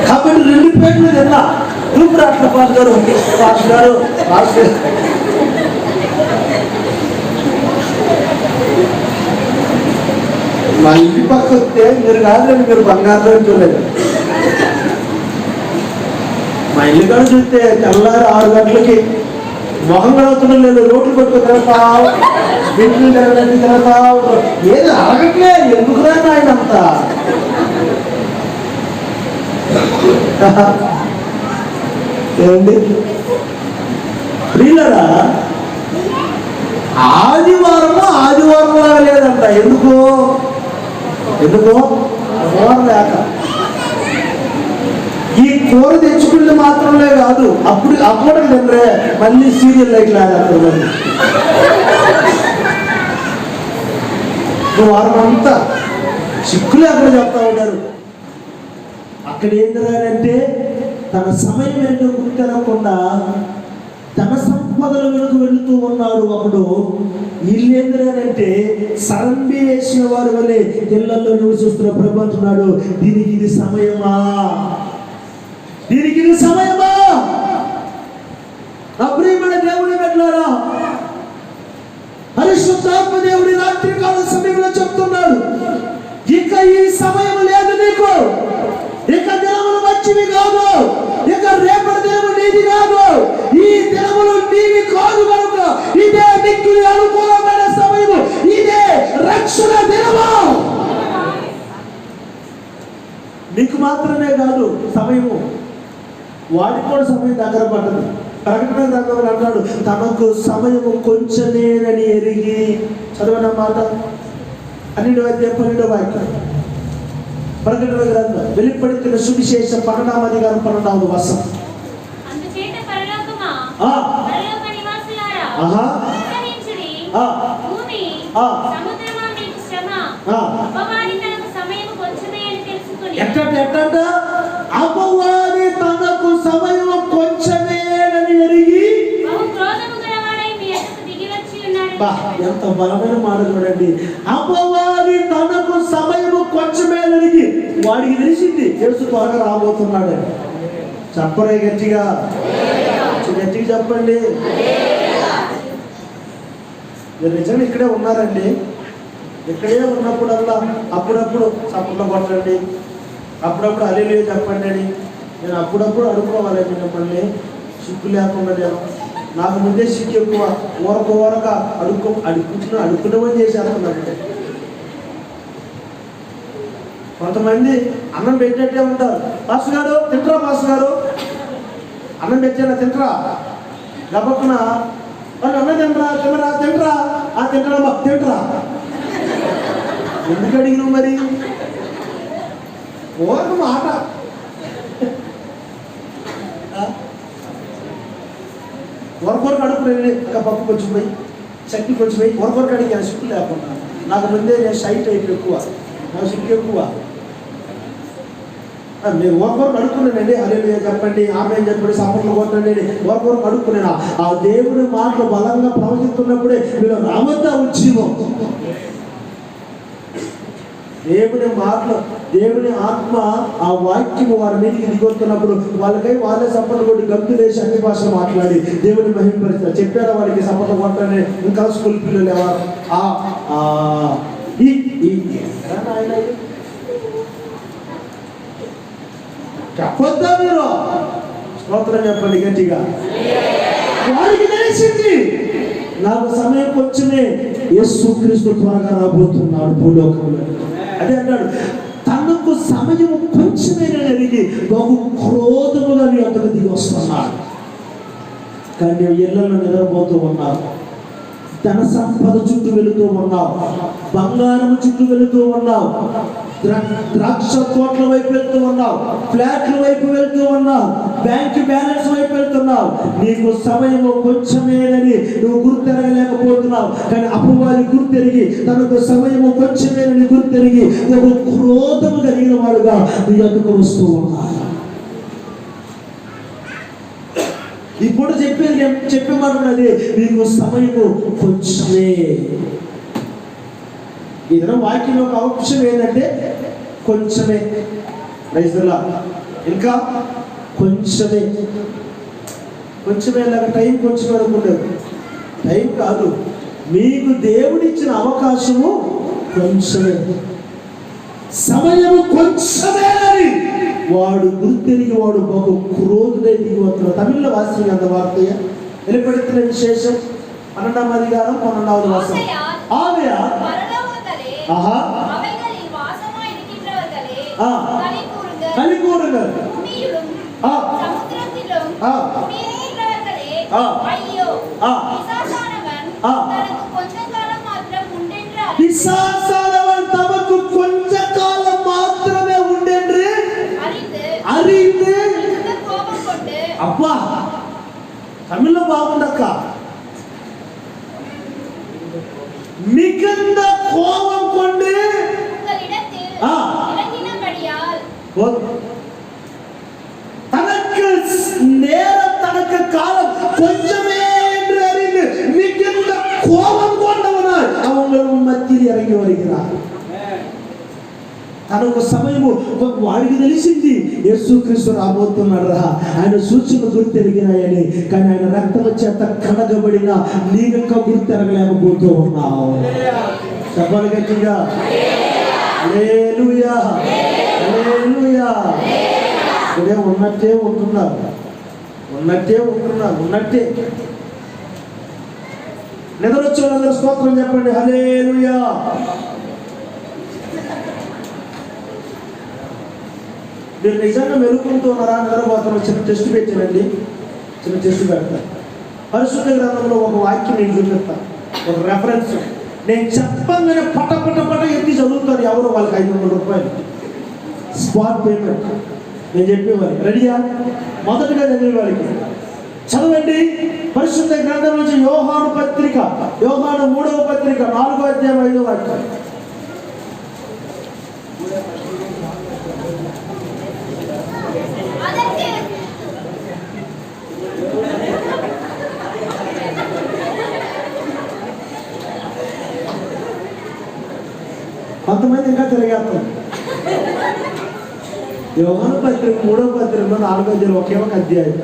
కాబట్టి 2 ప్లేట్లు తిన్నా. గ్రూప్ రాష్ట్ర పాస్ గారు మా ఇంటి పక్క వస్తే మీరు కాదులేండి, మీరు బంగారులో చూడలేదు. మా ఇల్లు కాడ చూస్తే తెల్లారి 6 గంటలకి మొహం కడుగుతున్నాం లేదు, రోడ్లు పట్టుకుని తినతావు, బిడ్డలు తినడానికి తినతావు. ఏది అరగట్లే, ఎందుకు రాని ఆయన అంతా ఏంటి ప్రియులరా? ఆదివారం లాగా లేదంట. ఎందుకు కూర లేక. ఈ కూర తెచ్చుకుంటే మాత్రమే కాదు, అప్పుడు తినరే మళ్ళీ సీరియల్ లైట్ లాగేస్తారు. మళ్ళీ వారం అంతా చిక్కులు అక్కడ చెప్తా ఉంటారు. అక్కడ ఏం జరగాలంటే తన సమయం ఏంటో గుర్తినకుండా తన సంపదల వెనుక వెళుతూ ఉన్నాడు ఒకడు. వీళ్ళు ఏం జరగాలంటే సరంబి వేసిన వారి వల్లే ఇళ్లలో నివసిస్తున్న ప్రభు అంటున్నాడు, దీనికి ఇది సమయమా? నా ప్రియమైన దేవుని బిడ్డలారా, పరిశుద్ధాత్మ దేవుడి రాత్రి కాల సమయంలో చెప్తున్నాడు, ఇక ఈ సమయం లేదు నీకు. ఇక దినములు మంచివి కాదు, ఇక రేపటి దినము నీది కాదు, ఈ దినములు నీవి కాదు కనుక ఇదే నీకు అనుకూలమైన సమయము, ఇదే రక్షణ దినము. నీకు మాత్రమే కాదు సమయము, వాడికి కూడా సమయం దగ్గర పడ్డదు. ప్రకటన గ్రంథంలో అన్నాడు, తనకు సమయము కొంచెమేనని ఎరిగి. చదవన మాట 12వ అధ్యాయం 12వ వాక్యం. ప్రకటన గ్రంథం వెలువడిన సువిశేష 12వ అధ్యాయం 12వ వచనం. అందుచేత పరలోకమా, పరలోక నివాసులారా, ఉత్సహించుడి. భూమి, సముద్రమా మీకు శ్రమ. అపవాది తనకు సమయము కొంచెమే అని తెలుసుకుని. ఎట్టంట అపవాది తనకు సమయము కొంచెమేనని ఎరిగి బహు క్రోధము గలవాడై మీ యొద్దకు దిగి వచ్చి ఉన్నాడు. ఎంత బలమైన మాట చూడండి. అపవాది తనకు సమయము కొంచెమేనని వాడికి తెలిసింది, యేసు త్వరగా రాబోతున్నాడు. చెప్పరే గట్టిగా చెప్పండి. మీరు నిజంగా ఇక్కడే ఉన్నారండి. ఇక్కడే ఉన్నప్పుడల్లా అప్పుడప్పుడు చప్పట్లు కొట్టండి, అప్పుడప్పుడు హల్లెలూయా చెప్పండి అని నేను అప్పుడప్పుడు అడుక్కోవాలండి మిమ్మల్ని. సిగ్గు లేకుండా నేను నాకు ముందే సిగ్గు ఎక్కువ. ఊరక అడుక్కున్నామని చేసేస్తున్నానంటే. కొంతమంది అన్నం పెట్టినట్టే ఉంటారు. పాస్టర్ గారు తింటరా, పాస్టర్ గారు అన్నం పెట్టారా, తింటరా గబక్కున వాళ్ళు అన్నం తింటరా తింటరా తింటరా ఎందుకు అడిగినావు మరి? ఒక మాట వరకొరకు అడుగురండి, అక్క పప్పు కొంచెం పోయి, చట్నీ కొంచెం పోయి, వరకొరకు అడిగాను సిక్కు లేకుండా. నాకు ముందే నేను షై టైప్ ఎక్కువ, నాకు సిక్కు ఎక్కువ. నేను వరకొరకు అడుక్కున్నానండి, హల్లెలూయా చెప్పండి, ఆమేన్ చెప్పండి, సపోర్ట్లు కొట్టండి, వరకొరకు అడుక్కున్నాను. ఆ దేవుడి మాటలు బలంగా ప్రవహిస్తున్నప్పుడే మీరు రావద్దా ఉద్యమం. దేవుని మాటలు, దేవుని ఆత్మ, ఆ వాక్యము వారి మీదకి దిగొస్తున్నప్పుడు వాళ్ళకై వాళ్ళే సపోర్ట్ కొట్టి గంతులేసి అన్ని భాషలు మాట్లాడి దేవుని మహిమపరుస్తారు. చెప్పారా వారికి సపోర్ట్ కొట్టండి. ఇంకా స్కూల్ పిల్లలు ఎవరు చెప్పొద్దా మీరు? స్తోత్రం చెప్పండి గట్టిగా. వారికి తెలిసింది నాకు సమయం కొంచెమే, యేసుక్రీస్తు త్వరగా రాబోతున్నాడు భూలోకంలో. అదే అన్నాడు, తనకు సమయం కొంచెమేనా జరిగి బహు క్రోధముగా నీ అంతకు దిగి వస్తున్నాడు. కానీ నువ్వు ఇళ్లలో నిద్రపోతూ ఉన్నావు, ధన సంపద చుట్టూ వెళుతూ ఉన్నావు, బంగారం చుట్టూ వెళుతూ ఉన్నావు, ద్రాక్ష తోటల వైపు వెళ్తూ ఉన్నావు, ఫ్లాట్ల వైపు వెళ్తూ ఉన్నావు, బ్యాంక్ బ్యాలెన్స్ వైపు వెళ్తున్నావు. నీకు సమయము కొంచెమేనని నువ్వు గుర్తెరగలేకపోతున్నావు. కానీ అపవాది గుర్తెరిగి తనకు సమయము కొంచెమేనని గుర్తెరిగి ఒక క్రోధము కలిగిన వాడుగా నీ యొద్దకు వస్తూ ఉన్నాడు. ఇప్పుడు చెప్పేమన్నది నీకు సమయము కొంచెమే. ఇదన వాక్యంలో ఒక అంశం ఏంటంటే కొంచెమే. రైతులా ఇంకా కొంచెమే, కొంచెమే లాగా టైం కొంచెం అనుకుంటారు. టైం కాదు, మీకు దేవుడిచ్చిన అవకాశము కొంచెమే, సమయము కొంచెమేనని వాడు గుర్తెరిగి వాడు బహు క్రోధుడై దిగి వస్తున్నాడు. తమిళ వాసి అంత వార్తయ్య వెలుపడుతున్న విశేషం 12వ అధికారం 12వ వచనం. ఆమె కలికూరుగా తమకు కొంచెంకాలం మాత్రమే ఉండేంద్రి అరితే. అబ్బా తమిళలో బాగుండక్క. మిகுந்த கோபம் கொண்டு தனக்கு நேரம் தனக்கு காலம் கொஞ்சமே என்று அறிந்து மிகுந்த கோபம் கொண்டவனாய் அவங்கள் மத்தியில் இறங்கி வருகிறார். తనకు సమయము వాడికి తెలిసింది యేసుక్రీస్తు రాబోతున్నాడు రా, ఆయన సూచనలు గుర్తెరిగినాయని. కానీ ఆయన రక్తం చేత కడగబడిన నీవెక్క గుర్తెరగలేకపోతూ ఉన్నావు. చెప్పాలి గట్టిగా హల్లెలూయా, హల్లెలూయా. ఇదే ఉన్నట్టే ఉంటున్నారు, ఉన్నట్టే ఉంటున్నారు, ఉన్నట్టే. నిద్రొచ్చే వాళ్ళందరూ స్తోత్రం చెప్పండి, హల్లెలూయా. మీరు నిజంగా మెలుకుంటున్నారా నిద్రపోతున్నా? చిన్న టెస్ట్ పెట్టానండి, చిన్న టెస్ట్ పెడతాను. పరిశుద్ధ గ్రంథంలో ఒక వాక్యం నేను చూపిస్తాను, ఒక రెఫరెన్స్. నేను చెప్పంగానే పట పట పట ఎత్తి చదువుతారు ఎవరు, వాళ్ళకి 500 రూపాయలు స్పాట్ పేమెంట్. నేను చెప్పేవారు రెడీయా? మొదటిగా చదివే వాడికి చదవండి పరిశుద్ధ గ్రంథం నుంచి యోహాను పత్రిక, యోహాను 3వ పత్రిక 4వ అధ్యాయం 5వ వాక్యం. కొంతమంది ఇంకా తిరిగేస్తాం. యోహాను పత్రిక 3వ పత్రికలో 4వ అధ్యాయం ఒకే ఒక అధ్యాయం.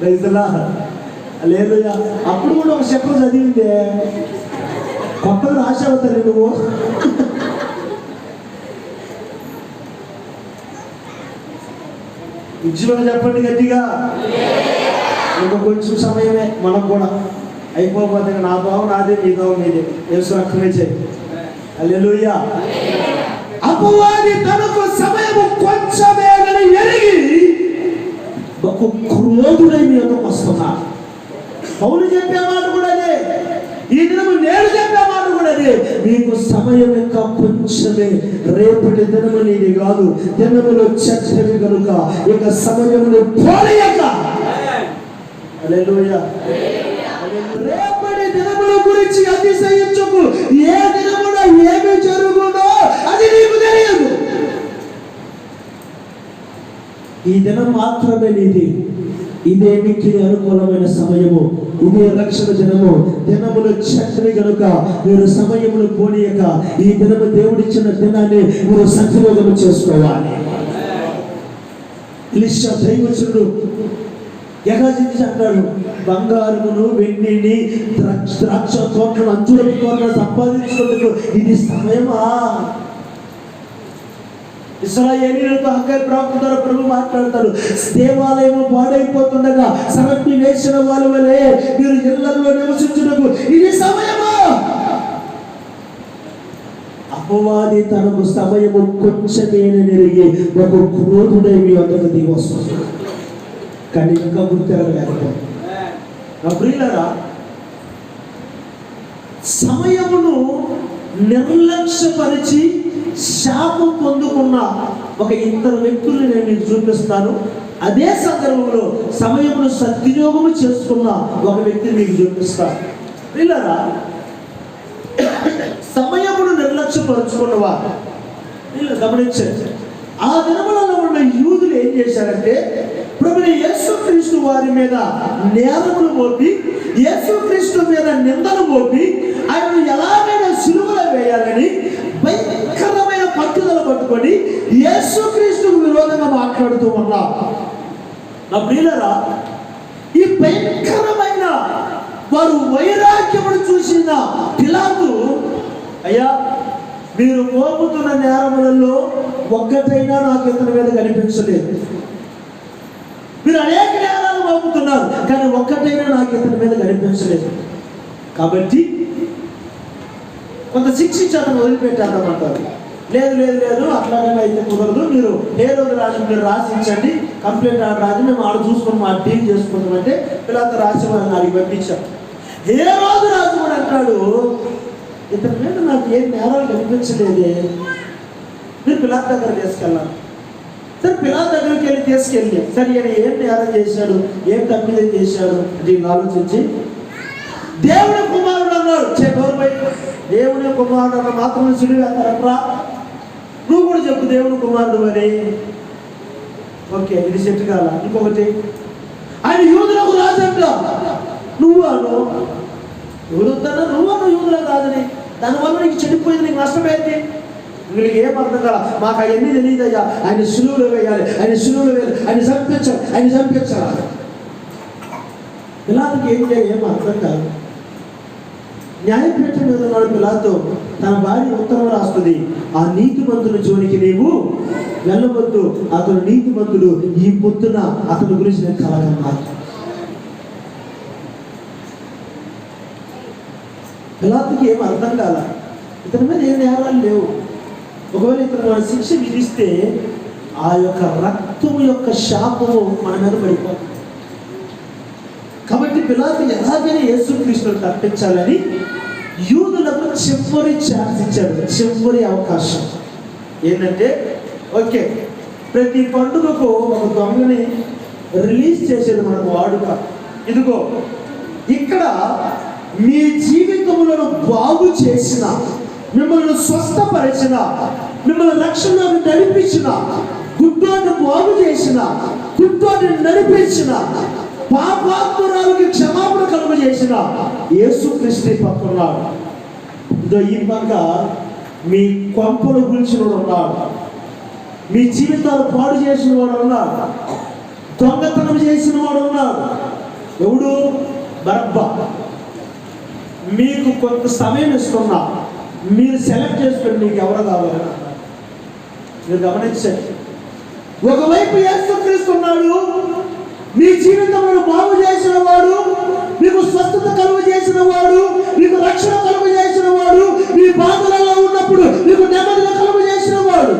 రైతులా లేదు, అప్పుడు కూడా ఒక చెప్పలు చదివిందే, కొత్తగా రాసావుతారు నువ్వు. ఉద్యోగం చెప్పండి గట్టిగా. ఇంకా కొంచెం సమయమే మనకు కూడా అయిపోతే నా భావం నాదే, నీ భావం మీదే. యేసు రక్తమే చేయి. హల్లెలూయా. అపవాది తనకు సమయము కొంచెమేనని ఎరిగి ఒక క్రోధుడై మీ యొక్కకు వస్తున్నాడు. పౌలు చెప్పే మాట కూడా అదే, ఈ దినము నేను చెప్పే మాట కూడా కానీ మీకు సమయం ఇంకా కొంచెమే. రేపటి దినము నీది కాదు, దినములు చెడ్డవి కనుక ఇక సమయమును పోనీయక. హల్లెలూయా. రేపటి దినముల గురించి అతిశయించుకు. ఏ దినమున ఏమి జరుగునో అది నీకు తెలియదు. ఈ దినం మాత్రమే నీది. ఇదే మిక్కిలి అనుకూలమైన సమయము, ఇదే రక్షణ దినము. దినములు చెడ్డవి గనుక మీరు సమయమును పోనీయక ఈ దినము దేవుడిచ్చిన దినాన్ని మీరు సద్వినియోగం చేసుకోవాలి. ఎలీషా దైవజనుడు యెహోషాఫాతు అంటాడు, బంగారమును వెండిని ద్రాక్ష తోటలను అంజూరపు తోటలను సంపాదించుకుంటూ ఇది సమయమా? ఇశ్రాయేలీయులతో హగ్గై ప్రవక్త ద్వారా ప్రభు మాట్లాడతాడు, దేవాలయం పాడైపోతుండగా సరస్సు వేసిన వాళ్ళ వలె మీరు ఇళ్లలో నివసించుటకు ఇది సమయమా? అపవాది తనకు సమయము కొంచెమేన నెరిగి ఒక క్రోధుడై మీ వద్దకు దిగి వస్తుంది. కానీ ఇంకా గుర్తిరగలేకపోతుంది. నా ప్రియులారా, సమయమును నిర్లక్ష్యపరిచి శాపం పొందుకున్న ఒక ఇద్దరు వ్యక్తుల్ని నేను మీకు చూపిస్తాను. అదే సందర్భంలో సమయమును సద్వినియోగం చేసుకున్న ఒక వ్యక్తిని మీకు చూపిస్తాను. ప్రియులారా, సమయమును నిర్లక్ష్యపరుచుకున్నవా వీళ్ళు గమనించండి. ఆ దినములలో ఉన్న యూదులు ఏం చేశారంటే ప్రభుని యేసుక్రీస్తు వారి మీద నేరములు మోపి, యేసుక్రీస్తు మీద నిందలు మోపి ఆయనను ఎలాగైనా సిలువలో వేయాలని భయంకరమైన పట్టుదల పట్టుకొని యేసుక్రీస్తుకు విరోధంగా మాట్లాడుతూ ఉన్నారు. నా ప్రియులారా, ఈ భయంకరమైన వారు వైరాగ్యమును చూసిన పిలాతు, అయ్యా మీరు మోపుతున్న నేరములలో ఒక్కటైనా నాకు ఇతని మీద కనిపించలేదు. మీరు అనేక నేరాలు మోపుతున్నారు కానీ ఒక్కటైనా నాకు ఇతని మీద కనిపించలేదు. కాబట్టి కొంత శిక్షించి అతను వదిలిపెట్టారన్నమాట. లేదు లేదు లేదు అట్లాగైనా అయితే కుదరదు, మీరు హేరోదు రాజు మీరు రాసించండి, కంప్లైంట్ ఆర్డర్ రాజు, మేము ఆడ చూసుకొని మా డీల్ చేసుకుంటామంటే పిల్లలతో రాసి వాళ్ళని అడిగి పంపించాం. హేరోదు రాజు కూడా అంటాడు, ఇతని మీద నాకు ఏం నేరాలు కనిపించలేదే, మీరు పిల్లల దగ్గర తీసుకెళ్ళాలి. సరే పిల్లల దగ్గరికి వెళ్ళి తీసుకెళ్ళి సరే ఈయన ఏం నేరం చేశాడు, ఏం తప్పిదం చేశాడు దీన్ని ఆలోచించి దేవుని కుమారుడు అన్నాడు. దేవుని కుమారుడు అన్న మాత్రం సిలువేస్తారట్రా, నువ్వు కూడా చెప్పు దేవుని కుమారుడు అని. ఓకే, ఇది సెట్ కాల. ఇంకొకటి, ఆయన యూదులకు రాజంట, నువ్వు అను ఎవరు వద్దన్నా నువ్వు అను యూదులకు రాజని. దానివల్ల నీకు చెడిపోయింది, నీకు నష్టమైంది. వీళ్ళకి ఏం అర్థం కాల, మాకు అవన్నీ తెలియదయ్యా. ఆయన సులువులు వేయాలి, ఆయన సులువులు వేయాలి, ఆయన చంపించాలి, ఆయన చంపించాలి. పిలాతుకి ఏం చేయాలి ఏం అర్థం కాదు. న్యాయపీఠం మీద ఉన్నాడు పిలాతు. తన భార్య ఉత్తరం రాస్తుంది, ఆ నీతిమంతుని జోలికి నీవు వెళ్ళవద్దు, అతను నీతిమంతుడు, ఈ పొద్దున అతని గురించి నేను కలగన్నా. పిలాతుకి ఏం అర్థం కాల, ఇతని మీద ఏం నేరాలు లేవు. ఒకవేళ ఇతను శిక్ష విధిస్తే ఆ యొక్క రక్తము యొక్క శాపము మన మీద పడిపోతుంది. కాబట్టి పిలాతు ఎలాగైనా యేసుక్రీస్తును తప్పించాలని యూదులకు చివరి ఛాన్స్ ఇచ్చాడు, చివరి అవకాశం. ఏంటంటే ఓకే, ప్రతి పండుగకు ఒక దొంగని రిలీజ్ చేసేది మనకు వాడుక. ఇదిగో ఇక్కడ మీ జీవితములను బాగు చేసిన, మిమ్మల్ని స్వస్థపరిచిన, మిమ్మల్ని రక్షణలోకి నడిపించిన, గుడ్డోని బాగు చేసిన, గుడ్డోని నడిపించిన, పాపాత్మురాలకి క్షమాపణ కలుగు చేసిన యేసుక్రీస్తు పక్కన్నాడు. ఇదో ఈ పక్క మీ కొంపలు గురించిన వాడు ఉన్నాడు, మీ జీవితాలు పాడు చేసిన వాడు ఉన్నాడు, దొంగతనం చేసిన వాడు ఉన్నాడు. ఎవడు? బరబ్బా. మీకు కొంత సమయం ఇస్తున్నా, మీరు సెలెక్ట్ చేసుకోండి మీకు ఎవరు కావాలని. మీరు గమనించండి, ఒకవైపు యేసుక్రీస్తు ఉన్నాడు, మీ జీవితంలో బాగు చేసిన వాడు, మీకు స్వస్థత కలుగు చేసిన వాడు, మీకు రక్షణ కలుగు చేసిన వాడు, మీ బాధలలో ఉన్నప్పుడు మీకు నెమ్మదిగా కలుగు చేసిన వాడు.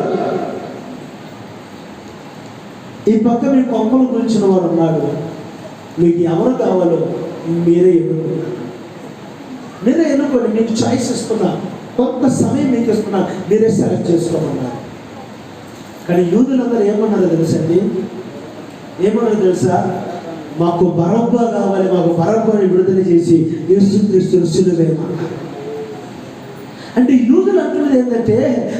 ఈ పక్క మీ కొంపలు గురించిన వాడు ఉన్నాడు. మీకు ఎవరు కావాలో మీరే ఎన్నుకున్నారు. మీరే ఎన్నుకోండి, మీకు చాయిస్ ఇస్తున్నాను, కొంత సమయం మీకు ఇస్తున్నాను, మీరే సెలెక్ట్ చేసుకోమన్నారు. కానీ యూదులందరూ ఏమన్నారో తెలుసండి? ఏమన్నారో తెలుసా? మాకు బరబ్బా కావాలి, మాకు బరబ్బాని విడుదల చేసి యేసుక్రీస్తును సిలువేయమన్నారు. అంటే యూదులు అంటున్నది ఏంటంటే,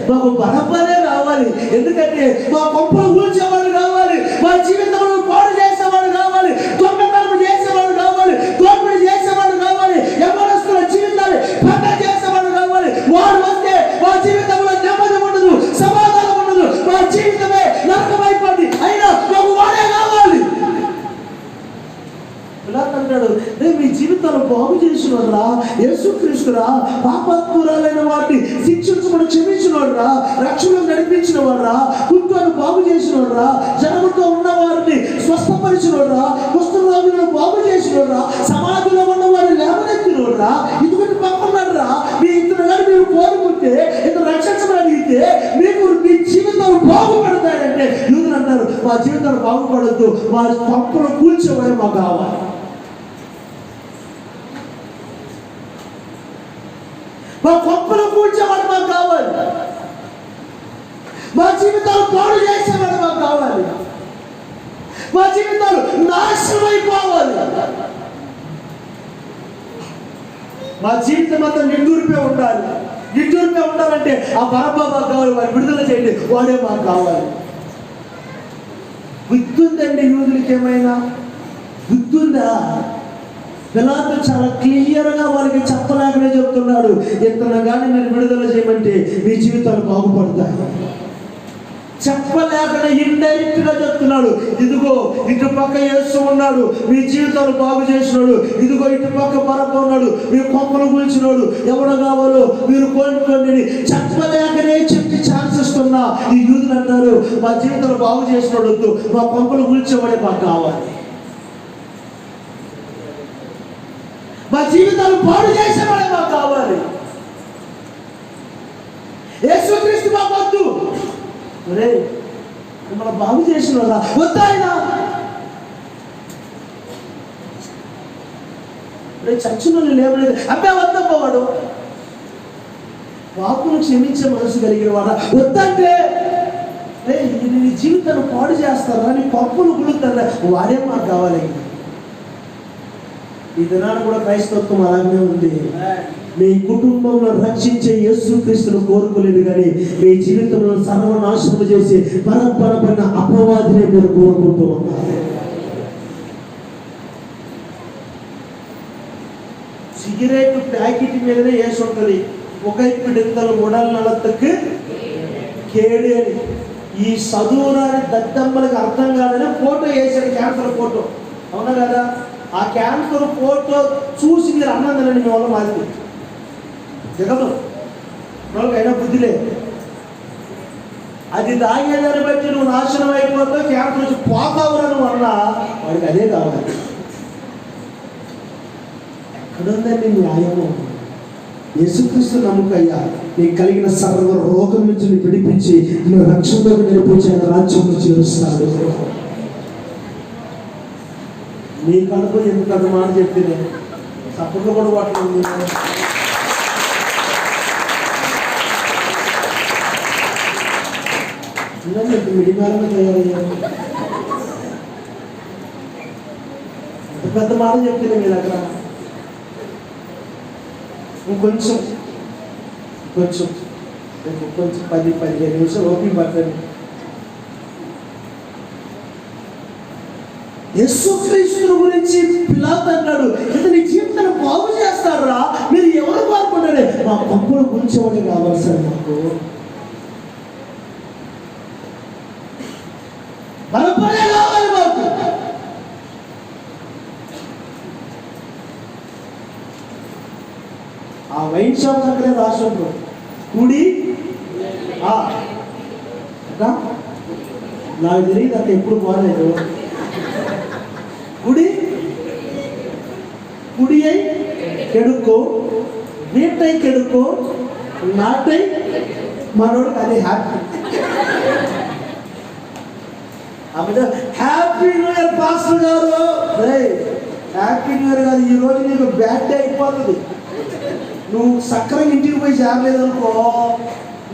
మాకు బరబ్బనే కావాలి, ఎందుకంటే మా కొంపలు కూల్చేవాడు కావాలి, మా జీవితంలో పాడు చేసేవాడు కావాలి, దొంగతనం చేసేవాడు కావాలి, దోపిడీ చేసేవాడు కావాలి, యవ్వనస్తుల జీవితాన్ని భంగ చేసేవాడు కావాలి. వాడు వస్తే మా జీవితంలో నెమ్మది ఉండదు, సమాధానం ఉండదు, మా జీవితమే నరకమైపోద్ది. అయినా మాకు వాడే కావాలి. ఇలా అంటాడు, మీ జీవితాలు బాగు చేసినోడ్రా యేసుక్రీస్తురా, పాపాత్మురాలైన వాటిని శిక్షించమని క్షమించినోడ్రా, రక్షణ నడిపించిన వాడ్రా, కుట్టాను బాగు చేసినోడ్రా, జనముతో ఉన్న వారిని స్వస్థపరిచినోడ్రా, కుష్ఠరోగులను బాగు చేసినోడ్రా, సమాధిలో ఉన్న వారిని లేవనెత్తినోడ్రా, ఇటువంటి పక్కన్నాడ్రా. మీ ఇతను కానీ మీరు కోరుకుంటే, ఇతను రక్షించమని అడిగితే మీకు మీ జీవితాలు బాగుపడతాయంటే, యూదులు అంటారు మా జీవితాలు బాగుపడద్దు, మా పప్పులు కూల్చేవాడే మాకు కావాలి. మా గొప్పలు కూర్చేవాడు మాకు కావాలి, మా జీవితాలు పాడు చేసేవాడు మాకు కావాలి, మా జీవితాలు నాశనం అయిపోవాలి, మా జీవితం అంతా నిండూరిపే ఉండాలి. నిండూరిపే ఉండాలంటే ఆ బరబ్బా మాకు కావాలి, వాడు విడుదల చేయండి, వాడే మాకు కావాలి. గుర్తుందండి యూదులకి? ఏమైనా గుర్తుందా? పిలాతు చాలా క్లియర్గా వారికి చెప్పలేకనే చెప్తున్నాడు, ఇతను కానీ నేను విడుదల చేయమంటే మీ జీవితాలు బాగుపడతాయి. చెప్పలేకనే ఇండైరెక్ట్ గా చెప్తున్నాడు, ఇదిగో ఇటు పక్క యేసు ఉన్నాడు, మీ జీవితాలు బాగు చేసినాడు, ఇదిగో ఇటు పక్క బరబ్బా ఉన్నాడు, మీ కొంపలు కూల్చినాడు, ఎవరు కావాలో మీరు కోరుకోండి. చెప్పలేకనే చెప్పి ఛాన్స్ ఇస్తున్నా ఈ యూదులు అంటారు మా జీవితాలు బాగు చేసినాడు వద్దు, మా కొంపలు కూల్చేవాడే మాకు కావాలి, మా జీవితాలు పాడు చేసేవాడే మాకు కావాలి, యేసుక్రీస్తు మాకు వద్దు. ఒరే మిమ్మల్ని బాగు చేసిన వాళ్ళ వద్దా ఆయన? చచ్చిన లేవలేదు, అబ్బాయి వద్దమ్మవాడు, పాపను క్షమించే మనసు కలిగిన వాడ వద్దంటే నీ జీవితాన్ని పాడు చేస్తారా, నీ పప్పులు గులుతారా, వాడే మాకు కావాలి. ఈ దినాన్ని కూడా క్రైస్తవత్వం అలాగే ఉంది. మీ కుటుంబంలో రక్షించే యేసుక్రీస్తును కోరుకోలేదు, కానీ మీ జీవితంలో సర్వనాశనం చేసి పరపరపడిన అపవాదిని మీరు కోరుకుంటూ ఉన్నారు. సిగరెట్ ప్యాకెట్ మీదనే వేసి ఉంటుంది, புகைப்பிடித்தல் உடல் నలతకు కేడి అని. ఈ చదువురాని దద్దమ్మలకు అర్థం కాదని ఫోటో వేసాడు, క్యాన్సర్ ఫోటో, అవునా కదా? ఆ క్యాన్సర్ ఫోటో చూసి మీరు అన్నదండి మీ వల్ల మాది జగదు అయినా బుద్ధి లేదు. అది తాగేదాన్ని బట్టి నువ్వు నాశనం అయిపోతావు, క్యాన్సర్ వచ్చి పోతావురా నువ్వు అన్నా వాడికి అదే కావాలి. ఎక్కడుందండి న్యాయము? యేసుక్రీస్తు నమ్ముకయ్యా, నీకు కలిగిన సర్వ రోగం నుంచి నీ విడిపించి నువ్వు రక్షణలోకి నడిపించి ఆయన రాజ్యంలో చేరుస్తాడు. నీ కడుపు ఎంత పెద్ద మాట చెప్తే సపోర్ట్లో కూడా వాటిని మిడిమాలమే తయారయ్యారు. పెద్ద మాట చెప్తే మీరు అక్కడ ఇంకొంచెం కొంచెం కొంచెం 10-15 నిమిషాలు ఓపిక పట్టండి. యేసుక్రీస్తు గురించి పిలాతు అన్నాడు, ఇతని జీవితాన్ని బాగు చేస్తారా, మీరు ఎవరు కోరుకుంటారే? మా పంపులు గురించేవాడే కావాలి సార్, మాకు బలపడే కావాలి, మాకు ఆ వైన్ షాప్ దగ్గరే రాష్ట్రంలో కుడి నాకు తెలియదు అంత ఎప్పుడు పోలేదు. குடியை கெடுக்கோ, வீட்டை கெடுக்கோ, நாட்டை మనోడు అది happy. Happy new year pastor గారు, హ్యాపీ న్యూ ఇయర్ కాదు, ఈ రోజు నీకు బ్యాడ్ డే అయిపోతుంది. నువ్వు సక్రంగా ఇంటికి పోయి చేరలేదనుకో,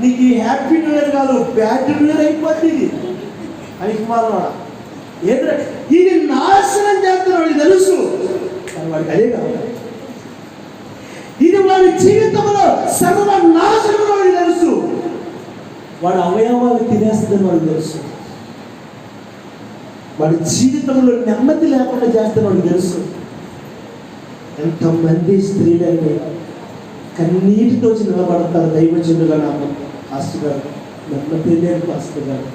నీకు ఈ హ్యాపీ న్యూ ఇయర్ కాదు, బ్యాడ్ న్యూ ఇయర్ అయిపోతుంది. అని కుమారుడు ఏంటంటే ఇది నాశనం చేస్తున్నాడు, వాడికి తెలుసు, కానీ వాడికి అదే కావాలి. ఇది వాడి జీవితంలో సర్వనాశనం వాడికి తెలుసు. వాడి అవయవాలు తినేస్తుందని వాడికి తెలుసు. వాడి జీవితంలో నెమ్మది లేకుండా చేస్తాను వాడికి తెలుసు. ఎంతమంది స్త్రీలని కన్నీటితో నిలబడతారు దైవజనులుగా. నాకు పాస్టర్ గారు, నెమ్మది లేదు పాస్టర్ గారు,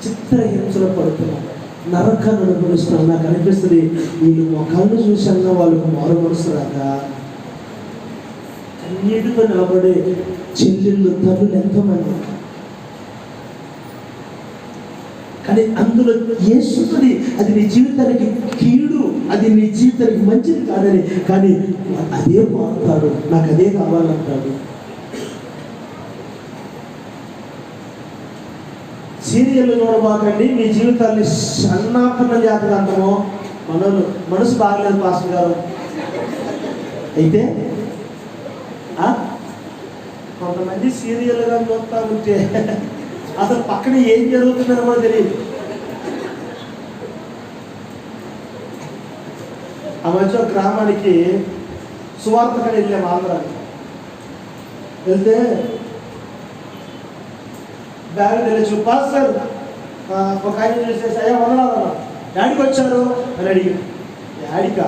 చిత్రహింసలు పడుతున్నారు, నరకాన్ని అనుభవిస్తున్నారు. నాకు అనిపిస్తుంది వీళ్ళు మొక్కలను చూసాక వాళ్ళకు మారు మనసు రాక కన్నీటితో నిలబడే చెల్లెళ్ళు తల్లులు ఎంతోమంది. కానీ అందులో యేసుని అది నీ జీవితానికి కీడు, అది నీ జీవితానికి మంచిది కాదని, కానీ అదే మారుతాడు, నాకు అదే కావాలంటాడు. సీరియల్ చూడబాకండి, మీ జీవితాన్ని సన్నాపన్నం చేతకంతమో. మనసు బాగలేదు పాస్టర్ గారు అయితే కొంతమంది సీరియల్గా చూస్తా ఉంటే అసలు పక్కన ఏం జరుగుతుందని కూడా తెలియదు. ఆ మధ్య గ్రామానికి సువార్తకని వెళ్ళాము, ఆంధ్రాకి వెళ్తే బ్యాగ్ తెలియచ్చు. పాస్టర్ ఒక ఆయన చూసేసి అయ్యా వదలాలన్నా, డాడీకి వచ్చారు అని అడిగి, డాడీకా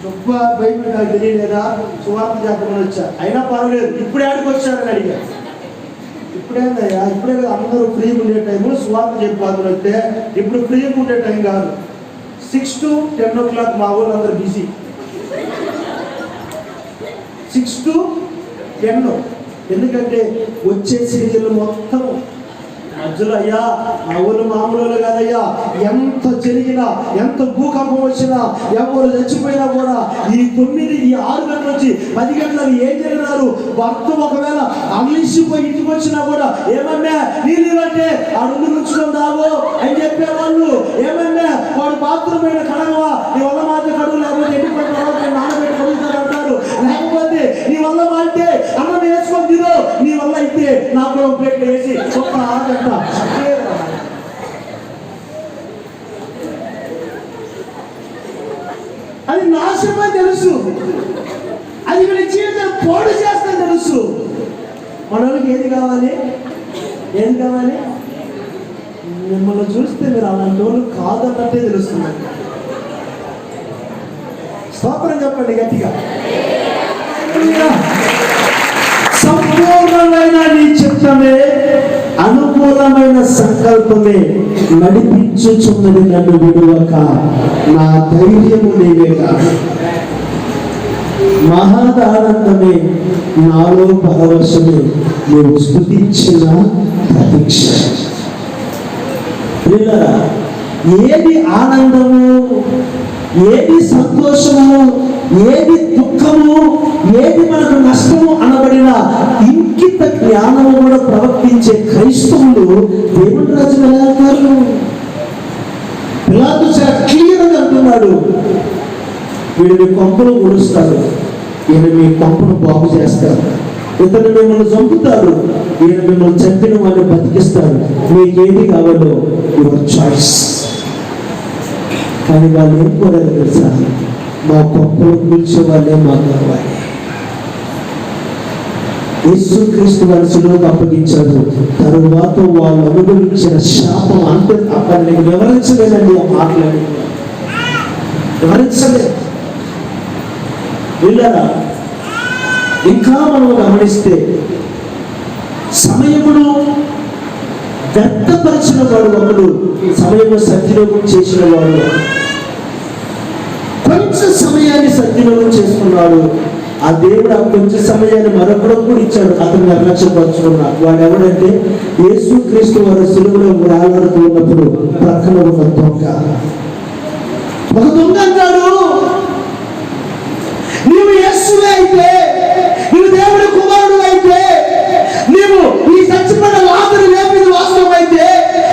గొప్ప బైబిల్ నాకు తెలియలేదా, సువార్త చెప్పమని వచ్చా, అయినా పర్వాలేదు ఇప్పుడు డాడీకి వచ్చారని అడిగా. ఇప్పుడేందయ్యా, ఇప్పుడే కదా అందరూ ఫ్రీగా ఉండే టైము, సువార్త చెప్పాలని వస్తే ఇప్పుడు ఫ్రీగా ఉండే టైం కాదు. 6 to 10 o'clock మా ఊళ్ళు అందరూ బిజీ. 6 to 10, ఎందుకంటే వచ్చే సీరియల్ మొత్తం మధ్యలో అయ్యా మా ఊళ్ళు మామూలు కాదయ్యా, ఎంత జరిగినా, ఎంత భూకంపం వచ్చినా, ఎవరు చచ్చిపోయినా కూడా ఈ 6 గంటల నుంచి 10 గంటలకు ఏం జరిగినారు, భర్త ఒకవేళ అలిసిపోయి ఇంటికి వచ్చినా కూడా ఏమన్నా నీళ్ళంటే అడుగు నుంచుకొని రావు అని చెప్పేవాళ్ళు. ఏమన్నా వాడు బాత్రూమ్ అయిన కడగవా, నీ వల్ల మాత్రం కడుగు, లేకపోతే ఎండిపోయిన తర్వాత నానబెట్టి కడుగుతారు అంటారు. లేకపోతే నీ వల్ల మాటే అన్నం వేసుకొని తిను, నీ వల్ల అయితే నాకు కూడా ప్లేట్ వేసి గొప్ప ఆగంట. అది నాశనమని తెలుసు, అది వీళ్ళ జీవితం పాడు చేస్తాను తెలుసు. మనోళ్ళకి ఏది కావాలి, ఏది కావాలి? మిమ్మల్ని చూస్తే మీరు అలాంటి వాళ్ళు కాదన్నట్టే తెలుస్తుంది. స్తోత్రం చెప్పండి గట్టిగా. సంపూర్ణమైన నీ చిత్తమే, అనుకూలమైన సంకల్పమే నడిపించుచున్నది నన్ను విడువక, నా ధైర్యము నీవే కాదు, మహదానందమే నాలో పరవశమే, నీవు స్తుతించిన ప్రతీక్ష. ఏది ఆనందము, ఏది సంతోషము, ఏది దుఃఖము, ఏది మనకు నష్టము అనబడిన ఇంకిత జ్ఞానము కూడా ప్రవర్తించే క్రైస్తవులు దేవుని రాజులు ఎలా అంటారు? పిలాతు చాలా క్లియర్గా అంటున్నాడు, వీడు మీ కొంపను గుడుస్తాడు, ఈయన మీ కొంపను బాగు చేస్తాడు, ఇతను మిమ్మల్ని చంపుతాడు, ఈయన మిమ్మల్ని చంపిన వాడిని బతికిస్తాడు, మీకేది కావాలో యువర్ చాయిస్. కానీ వాళ్ళు ఏం కోరారు తెలుసా? మా కొంపలు కూల్చే వాళ్ళే మాకు కావాలి. యేసుక్రీస్తు వారి శిలువకు అప్పగించారు. తరువాత వాళ్ళు అనుభవించిన శాపం అంతే అక్కడ నేను వివరించలేదండి. ఆ మాటలని వివరించలేదు. వెళ్ళారా? ఇంకా మనం గమనిస్తే సమయమును వ్యర్థపరిచిన వాడు ఒకడు, సమయము సద్వినియోగం చేసిన వాడు. కొంచెం సమయాన్ని సద్వినియోగం చేసుకున్నాడు, ఆ దేవుడు ఆ కొంచెం సమయాన్ని మరొకడు కూడా ఇచ్చాడు, అతను నిర్లక్ష్యపరుచుకున్నాడు. వాడు ఎవడంటే యేసుక్రీస్తు వారి శిలువలో వేలాడుతూ ఉన్నప్పుడు ప్రక్కన ఒక దొంగ. ఒక దొంగ అంటాడు, నీవు యేసువే అయితే, నీవు దేవుడి కుమారుడు అయితే, నీవు ఈ చచ్చిపోయిన లాజరు లేపింది వాస్తవం అయితే,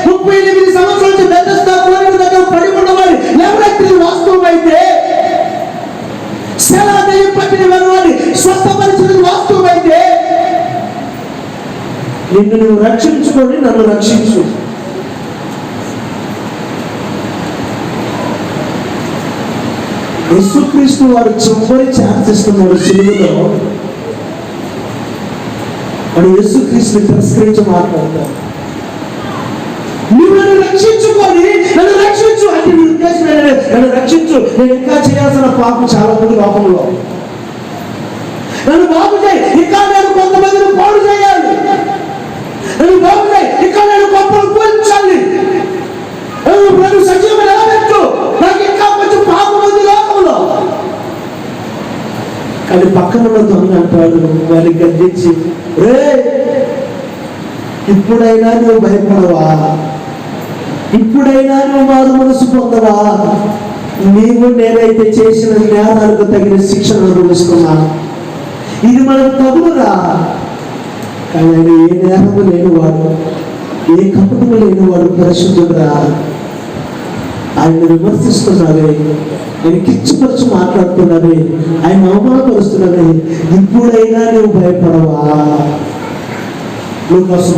38 సంవత్సరాల నుంచి బెతెస్దా కోనేరు దగ్గర పడి ఉన్నవాడి లేవనెత్తింది వాస్తవం అయితే, శిలా దెయ్యం పట్టిన వాడిని స్వస్థ నిన్ను నువ్వు రక్షించుకొని నన్ను రక్షించు. యేసుక్రీస్తు వారు చివరి ఛాన్స్ ఇస్తున్నాడు సిలువలో. వాడు యేసుక్రీస్తుని తిరస్కరించి మాట్లాడతాడు. నువ్వు నన్ను రక్షించుకొని నన్ను రక్షించు అంటే నీ ఉద్దేశం నన్ను రక్షించు, నేను ఇంకా చేయాల్సిన పాపం చాలా మంది లోకంలో, నన్ను బాగు చేయి, ఇంకా నేను కొంతమందిని పాడు చేయాలి, నన్ను బాగు చేయి, ఇంకా నేను గొప్పలు కూర్చాలి, నన్ను సజీవం నిలబెట్టు, నాకు ఇంకా కొంచెం పాపం ఉంది లోకంలో. కానీ పక్కన ఉన్న దొంగ అంటాడు వారికి గద్దించి, రే ఇప్పుడైనా నువ్వు భయపడవా, ఇప్పుడైనా నువ్వు మారు మనసు పొందవా, నీవు నేనైతే చేసిన నేరాలకు తగిన శిక్షణ అనుభవిస్తున్నా, ఇది మనకు తగులురా. కానీ ఆయన ఏ నేరము లేనివాడు, ఏ కపటము లేనివాడు, పరిశుద్ధుడురా. ఆయన విమర్శిస్తున్నారే, ఆయన కిచ్చుపరచు మాట్లాడుతున్నారే, ఆయన అవమానపరుస్తున్నారే, ఇప్పుడైనా నువ్వు భయపడవా. లూకాసు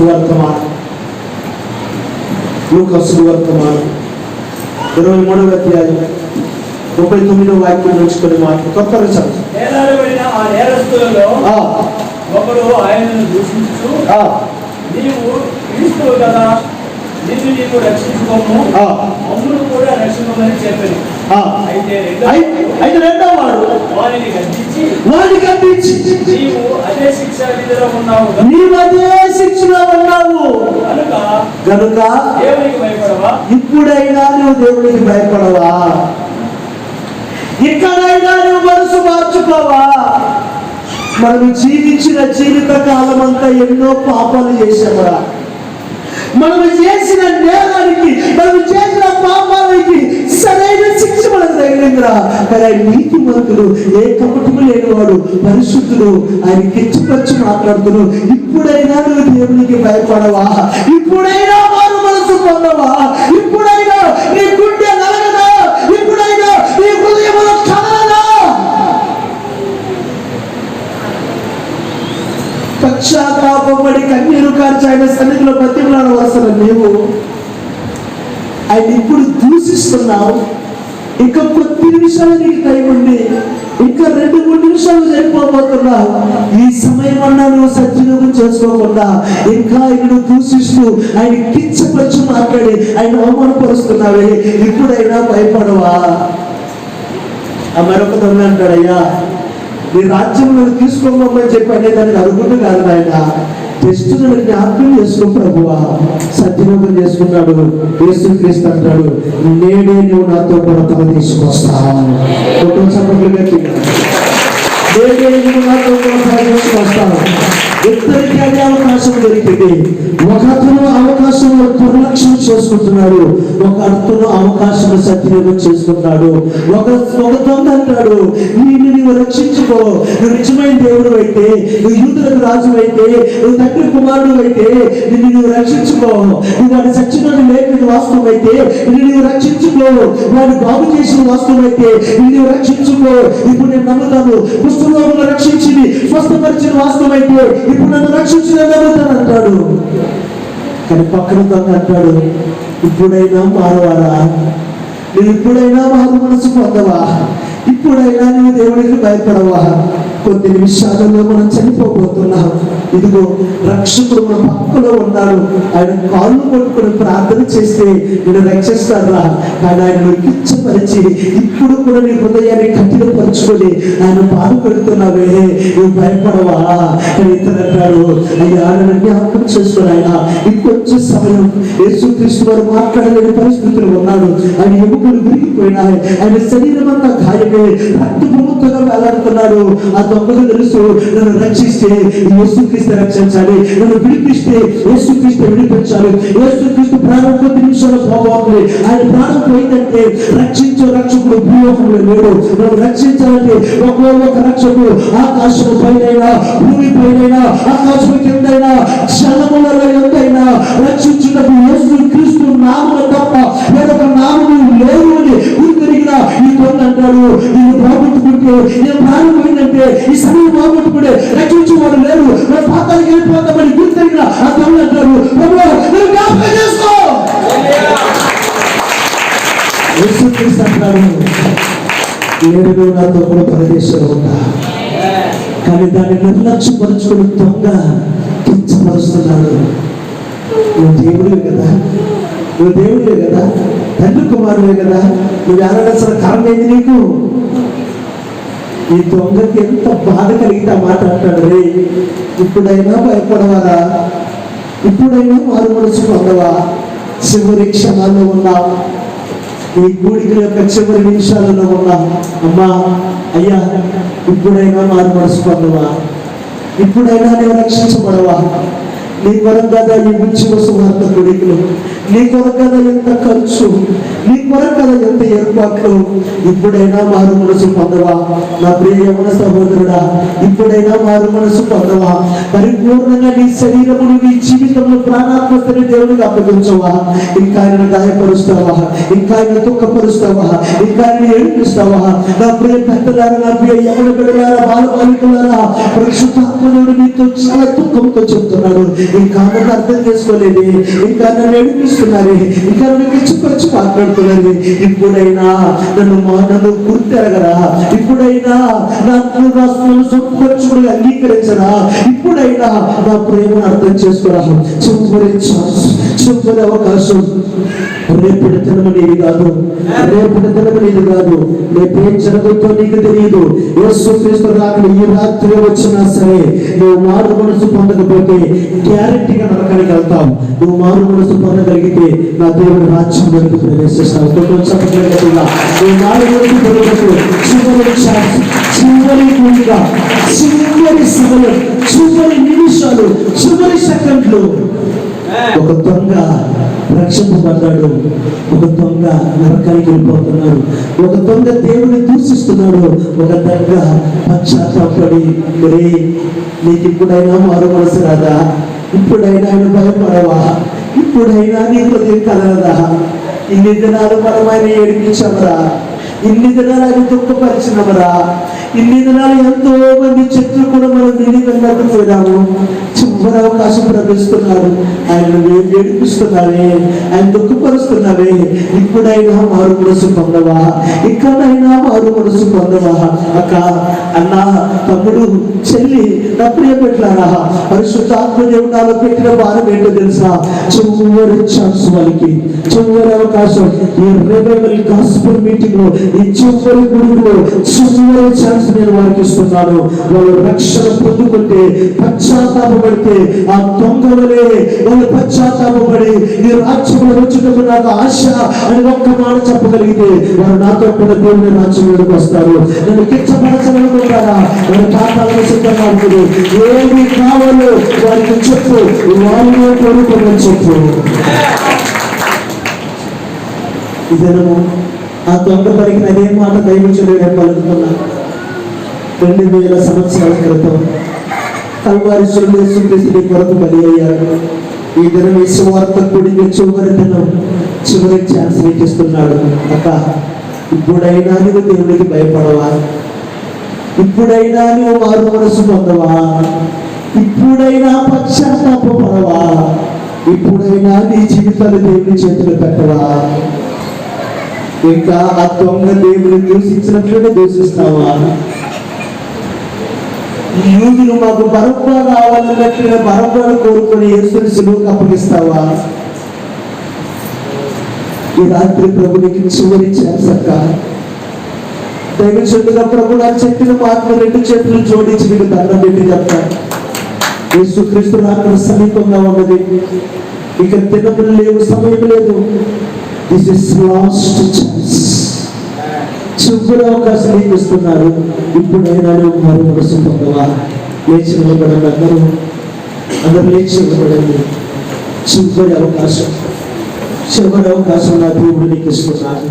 వర్తమానం 23వ అధ్యాయం 39వ వాక్యం నుంచి కొన్ని మాటలు కొత్తగా చదువు. ఆ నేరస్తులలో ఒకడు ఆయనను దూషించుచు, నీవు క్రీస్తువు కదా, నిన్ను నీవు రక్షించుకోము, మమ్మును కూడా రక్షించుకోమని చెప్పాను. అయితే రెండో వాడు వారిని గద్దించి నీవు అదే శిక్ష విధిలో ఉన్నావు కనుక దేవునికి భయపడవా, ఇప్పుడైనా నువ్వు దేవునికి భయపడవా, ఇక్కడైనా నువ్వు మనసు మార్చుకోవా. మనం జీవించిన జీవిత కాలం అంతా ఎన్నో పాపాలు చేసామరా, మనం చేసిన నేరానికి, మనం చేసిన పాపాలకి సరైన శిక్ష మనకు తగిలిందిరా. కానీ ఆయన నీతి మంతుడు, ఏ కపటము లేనివాడు, పరిశుద్ధుడు, ఆయన కిచ్చుపరిచి మాట్లాడుతున్నాడు. ఇప్పుడైనా నువ్వు దేవునికి భయపడవా, ఇప్పుడైనా వారు మనసు పొందవా, ఇప్పుడైనా నీ గుండె నలగదా, ఇప్పుడైనా నీ హృదయంలో కదలదా. పశ్చాత్తాపడి కన్నీరు కార్చి ఆయన సన్నిధిలో బతిమలాడవలసిన నీవు ఆయన ఇప్పుడు దూషిస్తున్నావు. ఇంకా కొద్ది నిమిషాలు నీకు టైం ఉంది, ఇంకా 2-3 నిమిషాలు సరిపోబోతున్నావు. ఈ సమయం అన్నా నువ్వు సద్వినియోగం చేసుకోకుండా ఇంకా ఆయన దూషిస్తూ ఆయన కిచ్చపరిచి మాట్లాడి ఆయన అవమానపరుస్తున్నావే, ఇప్పుడైనా భయపడవా. మరొక దొంగ అంటాడయ్యా, నీ రాజ్యంలో తీసుకోమని చెప్పి అనేదానికి అరుగుడు కాదు ఆయన, జస్ట్ నన్ను జ్ఞాపకం చేసుకో ప్రభువా. సత్యమోగం చేసుకున్నాడు. యేసుక్రీస్తు అంటాడు, నేనే నువ్వు నాతో కూడా తమ తీసుకొస్తాను. కుటుంబ సభ్యులుగా నేనే నువ్వు నాతో కూడా తీసుకొస్తాను. ఇద్దరికి అదే అవకాశం దొరికింది. ఒక అతను అవకాశం దుర్లక్ష్యం చేసుకుంటున్నాడు, ఒక అతను అవకాశం సద్వినియోగం చేసుకుంటాడు. ఒక దొంగ అంటాడు, నీవు రక్షించుకో, నువ్వు నిజమైన దేవుడు అయితే, నువ్వు యూదులకు రాజు అయితే, నువ్వు తండ్రి కుమారుడు అయితే నిన్ను నువ్వు రక్షించుకో. నువ్వు వాడి చచ్చిన లేపిన వాస్తవం అయితే నిన్ను నువ్వు రక్షించుకో. వాడు బాగు చేసిన వాస్తవం అయితే నిన్ను రక్షించుకో. ఇప్పుడు నేను నమ్ముతాను, కుష్ఠరోగులను రక్షించింది స్వస్థపరిచిన వాస్తవం అయితే ఇప్పుడు నన్ను రక్షించిన నమ్ముతాను అంటాడు. కానీ పక్కన దొంగ అంటాడు, ఇప్పుడైనా మారవారా, నువ్వు ఇప్పుడైనా మారు మనసు పొందవా, ఇప్పుడైనా నువ్వు దేవుడికి భయపడవా. కొద్ది నిమిషాలలో మనం చనిపోబోతున్నాం. ఇదిగో రక్షకుడు మన పక్కలో ఉన్నాడు, ఆయన కాళ్ళు పట్టుకుని ప్రార్థన చేస్తే నేను రక్షిస్తారా. కానీ ఆయన కిచ్చపరిచి ఇప్పుడు కూడా నీ హృదయాన్ని కఠినపరుచుకొని ఆయన బాధపడుతున్నావే, నువ్వు భయపడవా. కానీ ఇతను అంటాడు, అయ్యా నన్ను జ్ఞాపకం చేసుకుని ఆయన ఇంకొంచెం సమయం. యేసుక్రీస్తు వారు మాట్లాడలేని పరిస్థితులు ఉన్నాడు, ఆయన ఎముకలు విరిగిపోయినాయి, ఆయన శరీరం అంతా గాయమే, రక్తభూముతగా వేలాడుతున్నాడు. ఆ దొంగకు తెలుసు, నన్ను రక్షిస్తే యేసుక్రీస్తు రక్షించాలి, నన్ను విడిపిస్తే యేసుక్రీస్తు విడిపించాలి. యేసుక్రీస్తు ప్రాణం కొద్ది నిమిషాలు పోవాలి. ఆయన ప్రాణం పోయిందంటే రక్షించే రక్షకుడు భూలోకంలో లేడు. నన్ను రక్షించాలంటే ఒక రక్షకుడు ఆకాశం పైన, భూమి పైన, ఆకాశం కిందైనా, జలములలో ఎంతైనా రక్షించుటకు యేసుక్రీస్తు నామము తప్ప వేరొక నామము లేదు అని గుర్తిరిగిన ఈ దొంగ అంటాడు, నేను బాగుంటుకుంటే నేను ప్రాణం పోయిందంటే పోగొట్టుకుంటే, ఈ సమయం పోగొట్టుకుంటే రక్షించేవాడు లేరు, మన పాతానికి వెళ్ళిపోతామని గుర్తెరిగిన ఆ దొంగ అంటారు, ప్రభువా నన్ను జ్ఞాపకం చేసుకో. యేసుక్రీస్తు అంటాడు, నేను నాతో కూడా పరదేశంలో ఉంటా, కానీ దాన్ని నిర్లక్ష్యపరుచుకుని దొంగ కించపరుస్తున్నాడు. నువ్వు దేవుడివే కదా, నువ్వు దేవుడివే కదా, తండ్రి కుమారువే కదా, నువ్వు ఆరాధించిన కారణం ఏంది నీకు? ఈ దొంగకి ఎంత బాధ కలిగితే ఆ మాట అంటాడు, రే ఇప్పుడైనా భయపడవారా, ఇప్పుడైనా మారు మనసు పొందవా, చివరి క్షణాల్లో ఉన్నావు, ఈ గూడికల యొక్క చివరి నిమిషాలలో ఉన్నావు. అమ్మా అయ్యా ఇప్పుడైనా మారు మనసు పొందవా, ఇప్పుడైనా నేను రక్షించబడవా? నీ కొరకు కదా ఈ ఉద్యోగ సువార్త కొడుకులు, నీ కొరకు కదా ఎంత ఖర్చు, నీ కొరకు కదా ఎంత ఏర్పాట్లు. ఇప్పుడైనా మారు మనసు పొందవా నా ప్రియ యవన సహోదరుడా? ఇప్పుడైనా మారు మనసు పొందవా? పరిపూర్ణంగా నీ శరీరమును, నీ జీవితంలో ప్రాణాత్మకని దేవునికి అప్పగించవా? ఇంకా ఆయన గాయపరుస్తావా? ఇంకా ఆయన దుఃఖపరుస్తావా? ఇంకా ఆయన ఏడిపిస్తావా? నా ప్రియ పెద్దలారా, నా ప్రియ యవన బిడ్డలారా, బాలబాలికలారా, పరిశుద్ధాత్మనుడు మీతో చాలా దుఃఖంతో చెప్తున్నాడు. ఇంకా నన్ను అర్థం చేసుకోలేదు, ఇంకా నన్ను ఏడిపిస్తున్నారు, ఇంకా నన్ను కిచ్చిపరిచి మాట్లాడుతున్నారు. ఇప్పుడైనా నన్ను గుర్తెరగరా? ఇప్పుడైనా నన్ను సొంతపరచుకుని అంగీకరించరా? ఇప్పుడైనా నా ప్రేమను అర్థం చేసుకోరా? చివరి అవకాశం. రేపటి దినమనేది కాదు, రేపటి దినమనేది కాదు, రేపేం జరుగుతో నీకు తెలియదు. యేసుక్రీస్తు రాకడ ఈ రాత్రి వచ్చినా సరే నువ్వు మారు మనసు పొందకపోతే గ్యారెంటీగా నరకానికి వెళ్తావు. నువ్వు మారు మనసు పొందగలిగితే నా దేవుని రాజ్యంలోకి ప్రవేశిస్తావు. నువ్వు మారు మనసు పొందకు చివరి ఛాన్స్, చివరి గుండెగా, చివరి సమయం, చివరి నిమిషాలు, చివరి సెకండ్లు. ఒక దొంగ రక్షింపబడ్డాడు, ఒక దొంగ నరకానికి వెళ్ళిపోతున్నాడు, ఒక దొంగ దేవుని దూషిస్తున్నాడు, ఒక దొంగ పశ్చాత్తాపడి, రే నీకు ఇప్పుడైనా మారు మనసు రాదా? ఇప్పుడైనా ఆయన భయపడవా? ఇప్పుడైనా నీ హృదయం కలగదా? ఇన్ని దినాలు మనం ఆయన ఏడిపించామరా, ఇన్ని దినాలు ఆయన దుఃఖపరిచినవరా, ఇన్ని దినాలు ఎంతో మంది చెట్లు కూడా మనం నిలిపెళ్ళకు పోయినాము. చివరి అవకాశం ప్రవేశిస్తున్నాడు, ఆయన ఏడిపిస్తున్నావే, ఆయన దుఃఖపరుస్తున్నావే. ఇప్పుడైనా మారు మనసు పొందవా? ఇక్కడైనా మారు మనసు పొందవా? అక్క, అన్న, తమ్ముడు, చెల్లి, నా ప్రియ పెట్టారా, పరిశుద్ధాత్మ దేవుడాలో పెట్టిన భారం ఏంటో తెలుసా? చివరి ఛాన్స్ వాళ్ళకి, చివరి అవకాశం. ఈ రివైవల్ గాస్పెల్ మీటింగ్ లో, ఈ చివరి గుడిలో చివరి ఛాన్స్ నేను వారికి ఇస్తున్నాను. వాళ్ళు రక్షణ పొందుకుంటే, పశ్చాత్తాపడితే, ఆ దొంగ వలె వాళ్ళు పశ్చాత్తాపడి ఈ రాజ్యంలో వచ్చేటప్పుడు నాకు ఆశ అని ఒక్క మాట చెప్పగలిగితే వారు నాతో కూడా దేవుని రాజ్యంలోకి వస్తారు. నేను కిచ్చపరచాలనుకుంటారా? వారి పాఠాలను సిద్ధంగా ఉంటుంది. ఏమి కావాలో వారికి చెప్పు, వారిని కోరుకోమని చెప్పు. ఇదేనము ఆ దొంగ పలికిన అదే మాట దైవజనుడు నేను పలుకుతున్నాను. 2000 సంవత్సరాల క్రితం కల్వారి యేసుక్రీస్తు కొరకు బలి అయ్యాడు. ఈ దినం ఈ సువార్త కూడిన చివరి దినం, చివరి ఛాన్స్ నీకు ఇస్తున్నాడు. అక్క, ఇప్పుడైనా నువ్వు దేవునికి భయపడవా? ఇప్పుడైనా నువ్వు మారు మనసు పొందవా? ఇప్పుడైనా పశ్చాత్తాపడవా? ఇప్పుడైనా నీ జీవితాలు దేవుని చేతులు పెట్టవా? ఇంకా ఆ దొంగ దేవుని దూషించినట్లుగా దూషిస్తావా? యూదులు మాకు బరబ్బా కావాలన్నట్టుగా బరబ్బాను కోరుకొని యేసుని సిలువకు అప్పగిస్తావా? ఈ రాత్రి ప్రభునికి చివరి ఛాన్స్ అక్క. దైవజనుడుగా ప్రభు నా చెప్పిన మాటలు 2 చేతులు జోడించి మీకు దండం పెట్టి చెప్తాను. యేసుక్రీస్తు రాకడ సమీపంగా ఉన్నది, ఇక దినములు లేవు, సమయం లేదు. This is last chance. చివరి అవకాశం నీకు ఇస్తున్నారు. ఇప్పుడైనా నువ్వు మారు మనసు పొందవా? లేచి నిలబడండి, అందరూ లేచి నిలబడండి. చివరి అవకాశం, చివరి అవకాశం నా దేవుడు నీకు ఇస్తున్నాను.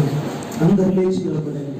అందరూ లేచి నిలబడండి.